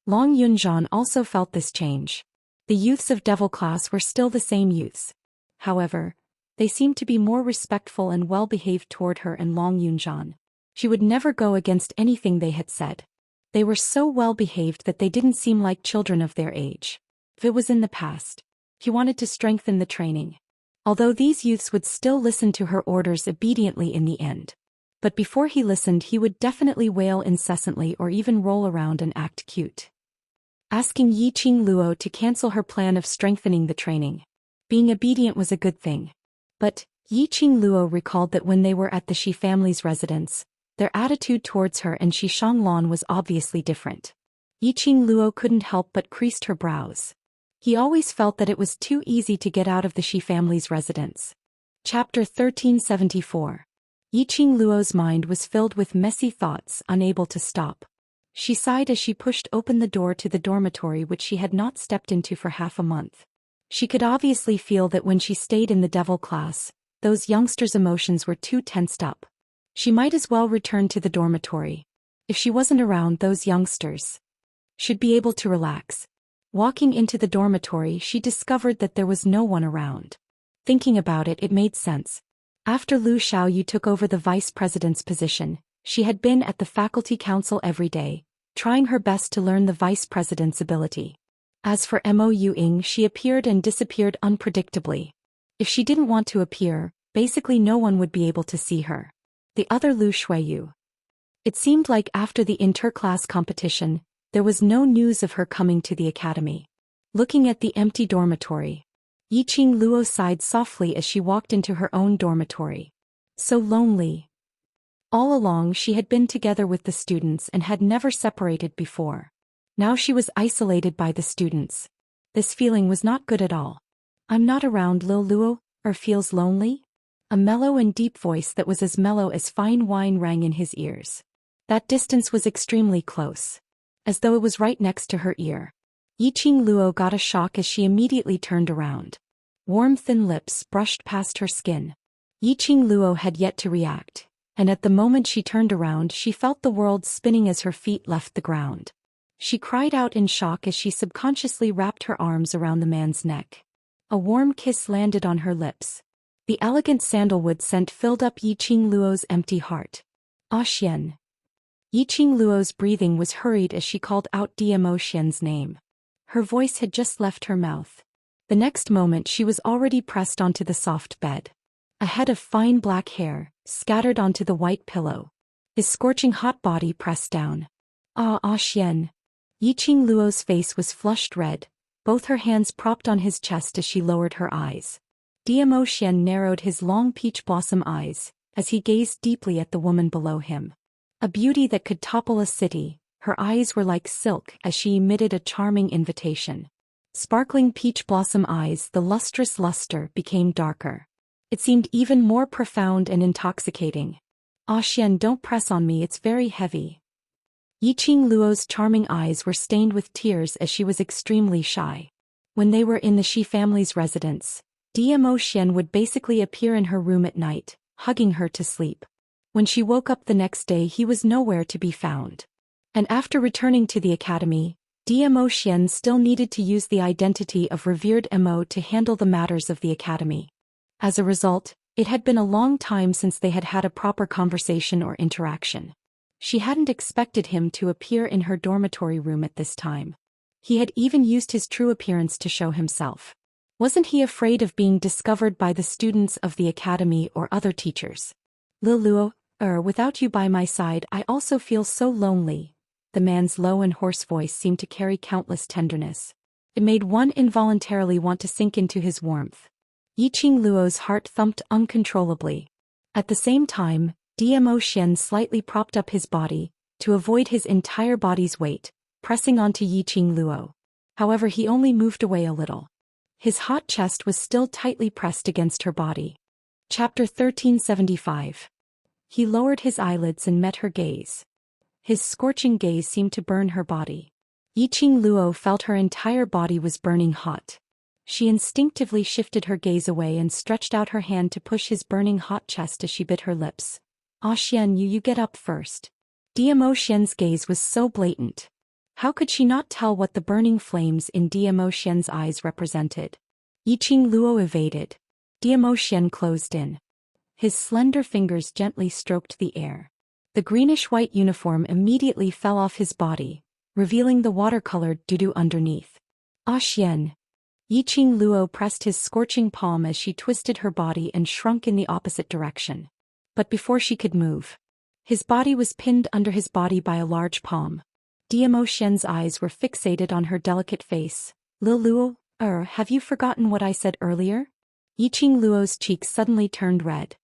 Long Yunzhan also felt this change. The youths of devil class were still the same youths. However, they seemed to be more respectful and well-behaved toward her and Long Yunzhan. She would never go against anything they had said. They were so well-behaved that they didn't seem like children of their age. If it was in the past, he wanted to strengthen the training. Although these youths would still listen to her orders obediently in the end. But before he listened, he would definitely wail incessantly or even roll around and act cute. Asking Yiqing Luo to cancel her plan of strengthening the training. Being obedient was a good thing. But Yiqing Luo recalled that when they were at the Shi family's residence, their attitude towards her and Shi Shanglan was obviously different. Yiqing Luo couldn't help but creased her brows. He always felt that it was too easy to get out of the Shi family's residence. Chapter 1374. Yiqing Luo's mind was filled with messy thoughts, unable to stop. She sighed as she pushed open the door to the dormitory which she had not stepped into for half a month. She could obviously feel that when she stayed in the devil class, those youngsters' emotions were too tensed up. She might as well return to the dormitory. If she wasn't around, those youngsters should be able to relax. Walking into the dormitory, she discovered that there was no one around. Thinking about it, it made sense. After Lu Xiaoyu took over the vice president's position, she had been at the faculty council every day, trying her best to learn the vice president's ability. As for Mo Ying, she appeared and disappeared unpredictably. If she didn't want to appear, basically no one would be able to see her. The other Lu Shuiyu. It seemed like after the inter-class competition, there was no news of her coming to the academy. Looking at the empty dormitory, Yiqing Luo sighed softly as she walked into her own dormitory. So lonely. All along she had been together with the students and had never separated before. Now she was isolated by the students. This feeling was not good at all. I'm not around Lil Luo, or feels lonely? A mellow and deep voice that was as mellow as fine wine rang in his ears. That distance was extremely close. As though it was right next to her ear. Yiqing Luo got a shock as she immediately turned around. Warm thin lips brushed past her skin. Yiqing Luo had yet to react, and at the moment she turned around she felt the world spinning as her feet left the ground. She cried out in shock as she subconsciously wrapped her arms around the man's neck. A warm kiss landed on her lips. The elegant sandalwood scent filled up Yiqing Luo's empty heart. Zhou Xian. Yiqing Luo's breathing was hurried as she called out Diamo Xian's name. Her voice had just left her mouth. The next moment she was already pressed onto the soft bed. A head of fine black hair, scattered onto the white pillow. His scorching hot body pressed down. Xian. Yiqing Luo's face was flushed red, both her hands propped on his chest as she lowered her eyes. Diamo Xian narrowed his long peach blossom eyes, as he gazed deeply at the woman below him. A beauty that could topple a city, her eyes were like silk as she emitted a charming invitation. Sparkling peach blossom eyes, the lustrous luster became darker. It seemed even more profound and intoxicating. Xian, don't press on me, it's very heavy. Yiqing Luo's charming eyes were stained with tears as she was extremely shy. When they were in the Shi family's residence, Diamo Xian would basically appear in her room at night, hugging her to sleep. When she woke up the next day, he was nowhere to be found. And after returning to the academy, Diamo Xian still needed to use the identity of revered Mo to handle the matters of the academy. As a result, it had been a long time since they had had a proper conversation or interaction. She hadn't expected him to appear in her dormitory room at this time. He had even used his true appearance to show himself. Wasn't he afraid of being discovered by the students of the academy or other teachers? Luo, without you by my side, I also feel so lonely. The man's low and hoarse voice seemed to carry countless tenderness. It made one involuntarily want to sink into his warmth. Yiqing Luo's heart thumped uncontrollably. At the same time, Diamo Xian slightly propped up his body, to avoid his entire body's weight, pressing onto Yiqing Luo. However, he only moved away a little. His hot chest was still tightly pressed against her body. Chapter 1375. He lowered his eyelids and met her gaze. His scorching gaze seemed to burn her body. Yiqing Luo felt her entire body was burning hot. She instinctively shifted her gaze away and stretched out her hand to push his burning hot chest as she bit her lips. Xian, you get up first. Diamo Xian's gaze was so blatant. How could she not tell what the burning flames in Diamo Xian's eyes represented? Yiqing Luo evaded. Diamo Xian closed in. His slender fingers gently stroked the air. The greenish-white uniform immediately fell off his body, revealing the watercolored doo-doo underneath. Xian. Yiqing Luo pressed his scorching palm as she twisted her body and shrunk in the opposite direction. But before she could move, his body was pinned under his body by a large palm. Diamo Xian's eyes were fixated on her delicate face. Luo, have you forgotten what I said earlier? Yiqing Luo's cheeks suddenly turned red.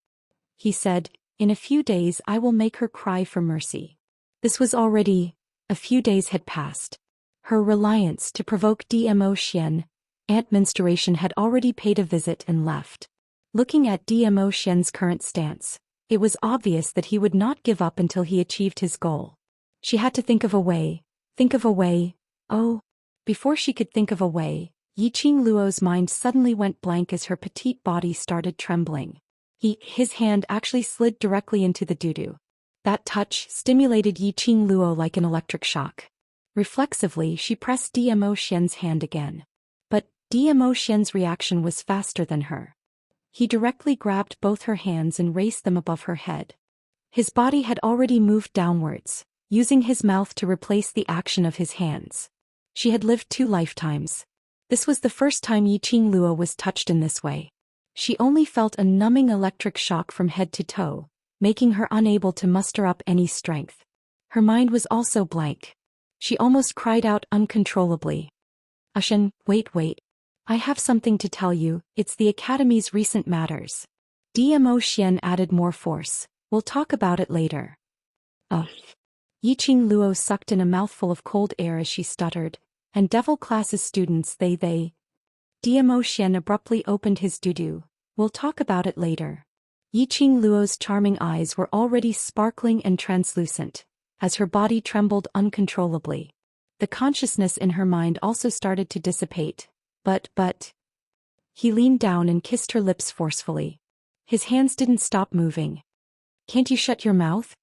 He said, in a few days I will make her cry for mercy. This was already, a few days had passed. Her reliance to provoke Diamo Xian, Aunt Menstruation, had already paid a visit and left. Looking at Diamo Xian's current stance, it was obvious that he would not give up until he achieved his goal. She had to think of a way. Before she could think of a way, Yiqing Luo's mind suddenly went blank as her petite body started trembling. His hand actually slid directly into the doo-doo. That touch stimulated Yiqing Luo like an electric shock. Reflexively, she pressed Diamo Xian's hand again. But Diamo Xian's reaction was faster than her. He directly grabbed both her hands and raised them above her head. His body had already moved downwards, using his mouth to replace the action of his hands. She had lived 2 lifetimes. This was the first time Yiqing Luo was touched in this way. She only felt a numbing electric shock from head to toe, making her unable to muster up any strength. Her mind was also blank. She almost cried out uncontrollably. Xian, wait. I have something to tell you, it's the Academy's recent matters. Diamo Xian added more force. We'll talk about it later. Yiqing Luo sucked in a mouthful of cold air as she stuttered, and Devil Class's students they. Diamo Xian abruptly opened his doo-doo. We'll talk about it later. Yiqing Luo's charming eyes were already sparkling and translucent, as her body trembled uncontrollably. The consciousness in her mind also started to dissipate. But. He leaned down and kissed her lips forcefully. His hands didn't stop moving. Can't you shut your mouth?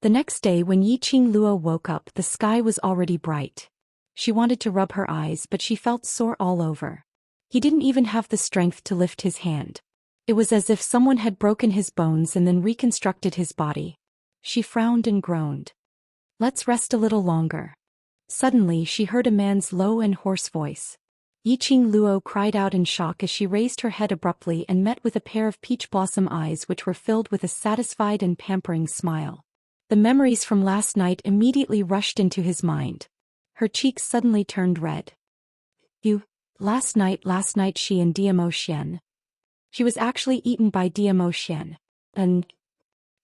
The next day when Yiqing Luo woke up, the sky was already bright. She wanted to rub her eyes, but she felt sore all over. He didn't even have the strength to lift his hand. It was as if someone had broken his bones and then reconstructed his body. She frowned and groaned. Let's rest a little longer. Suddenly she heard a man's low and hoarse voice. Yiqing Luo cried out in shock as she raised her head abruptly and met with a pair of peach blossom eyes which were filled with a satisfied and pampering smile. The memories from last night immediately rushed into his mind. Her cheeks suddenly turned red. Last night she and Zhou Xian. She was actually eaten by Zhou Xian. And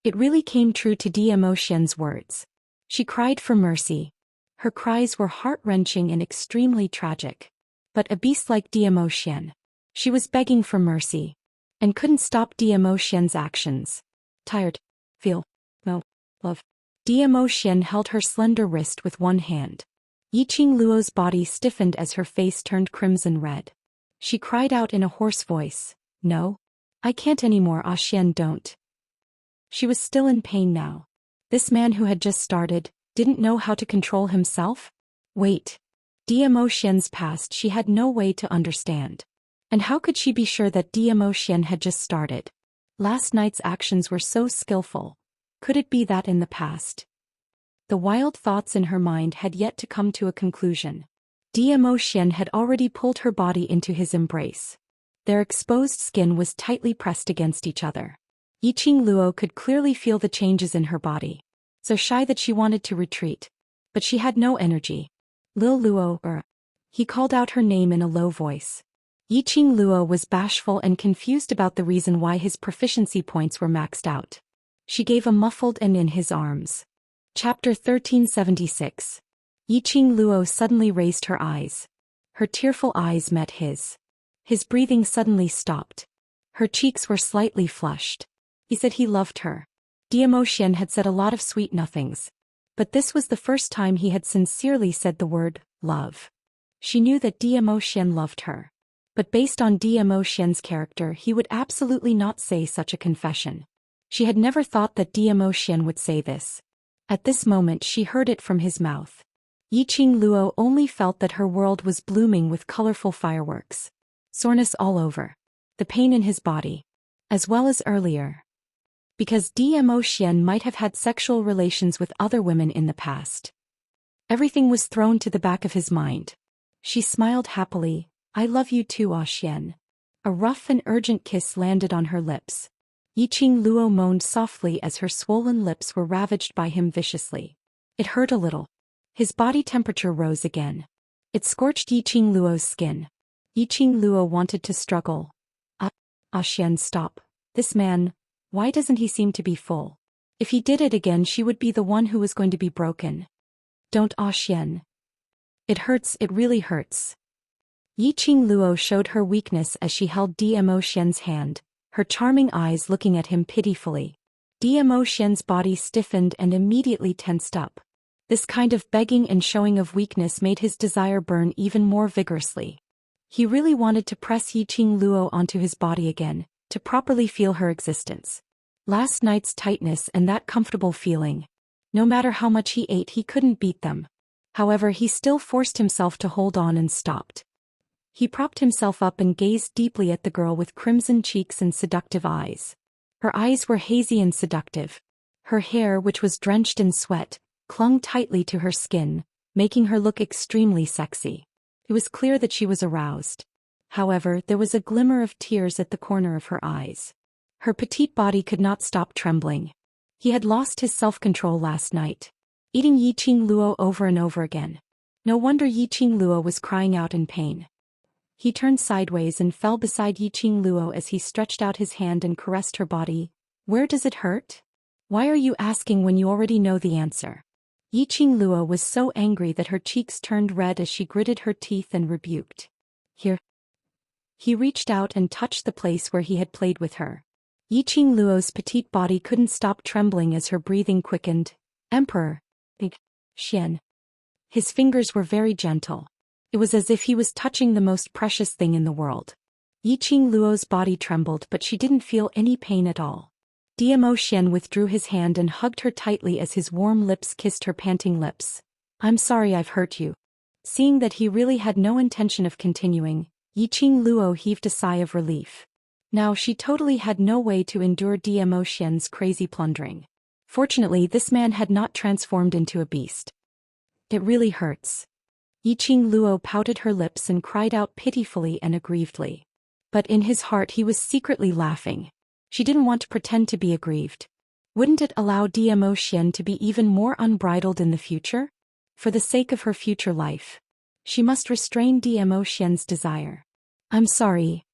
it really came true to Zhou Xian's words. She cried for mercy. Her cries were heart-wrenching and extremely tragic. But a beast like Zhou Xian. She was begging for mercy. And couldn't stop Zhou Xian's actions. Tired. Love. Zhou Xian held her slender wrist with one hand. Yiqing Luo's body stiffened as her face turned crimson red. She cried out in a hoarse voice, "No. I can't anymore, Xian, don't." She was still in pain now. This man who had just started, didn't know how to control himself? Wait. Zhou Xian's past she had no way to understand. And how could she be sure that Zhou Xian had just started? Last night's actions were so skillful. Could it be that in the past? The wild thoughts in her mind had yet to come to a conclusion. Zhou Xian had already pulled her body into his embrace. Their exposed skin was tightly pressed against each other. Yiqing Luo could clearly feel the changes in her body. So shy that she wanted to retreat. But she had no energy. Lil Luo, He called out her name in a low voice. Yiqing Luo was bashful and confused about the reason why his proficiency points were maxed out. She gave a muffled "and" in his arms. Chapter 1376. Yiqing Luo suddenly raised her eyes. Her tearful eyes met his. His breathing suddenly stopped. Her cheeks were slightly flushed. He said he loved her. Zhou Xian had said a lot of sweet nothings. But this was the first time he had sincerely said the word, love. She knew that Zhou Xian loved her. But based on Zhou Xian's character he would absolutely not say such a confession. She had never thought that Zhou Xian would say this. At this moment she heard it from his mouth. Yiqing Luo only felt that her world was blooming with colorful fireworks. Soreness all over. The pain in his body. As well as earlier. Because Zhou Xian might have had sexual relations with other women in the past. Everything was thrown to the back of his mind. She smiled happily. "I love you too, Xian." A rough and urgent kiss landed on her lips. Yiqing Luo moaned softly as her swollen lips were ravaged by him viciously. It hurt a little. His body temperature rose again. It scorched Yiqing Luo's skin. Yiqing Luo wanted to struggle. Xian, stop. This man, why doesn't he seem to be full? If he did it again she would be the one who was going to be broken. Don't, Xian. It hurts, it really hurts. Yiqing Luo showed her weakness as she held Zhou Xian's hand, her charming eyes looking at him pitifully. Zhou Xian's body stiffened and immediately tensed up. This kind of begging and showing of weakness made his desire burn even more vigorously. He really wanted to press Yiqing Luo onto his body again, to properly feel her existence. Last night's tightness and that comfortable feeling. No matter how much he ate he couldn't beat them. However, he still forced himself to hold on and stopped. He propped himself up and gazed deeply at the girl with crimson cheeks and seductive eyes. Her eyes were hazy and seductive. Her hair, which was drenched in sweat, clung tightly to her skin, making her look extremely sexy. It was clear that she was aroused. However, there was a glimmer of tears at the corner of her eyes. Her petite body could not stop trembling. He had lost his self-control last night, eating Yiqing Luo over and over again. No wonder Yiqing Luo was crying out in pain. He turned sideways and fell beside Yiqing Luo as he stretched out his hand and caressed her body. "Where does it hurt? Why are you asking when you already know the answer?" Yiqing Luo was so angry that her cheeks turned red as she gritted her teeth and rebuked. "Here." He reached out and touched the place where he had played with her. Yiqing Luo's petite body couldn't stop trembling as her breathing quickened. "Emperor." Xian. His fingers were very gentle. It was as if he was touching the most precious thing in the world. Yiqing Luo's body trembled but she didn't feel any pain at all. Zhou Xian withdrew his hand and hugged her tightly as his warm lips kissed her panting lips. "I'm sorry I've hurt you." Seeing that he really had no intention of continuing, Yiqing Luo heaved a sigh of relief. Now she totally had no way to endure Zhou Xian's crazy plundering. Fortunately, this man had not transformed into a beast. It really hurts. Yiqing Luo pouted her lips and cried out pitifully and aggrievedly. But in his heart he was secretly laughing. She didn't want to pretend to be aggrieved. Wouldn't it allow Zhou Xian to be even more unbridled in the future? For the sake of her future life, she must restrain Zhou Xian's desire. I'm sorry.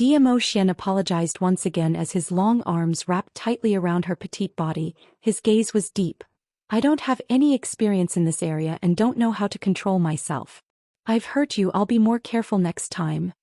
Zhou Xian apologized once again as his long arms wrapped tightly around her petite body. His gaze was deep. I don't have any experience in this area and don't know how to control myself. I've hurt you, I'll be more careful next time.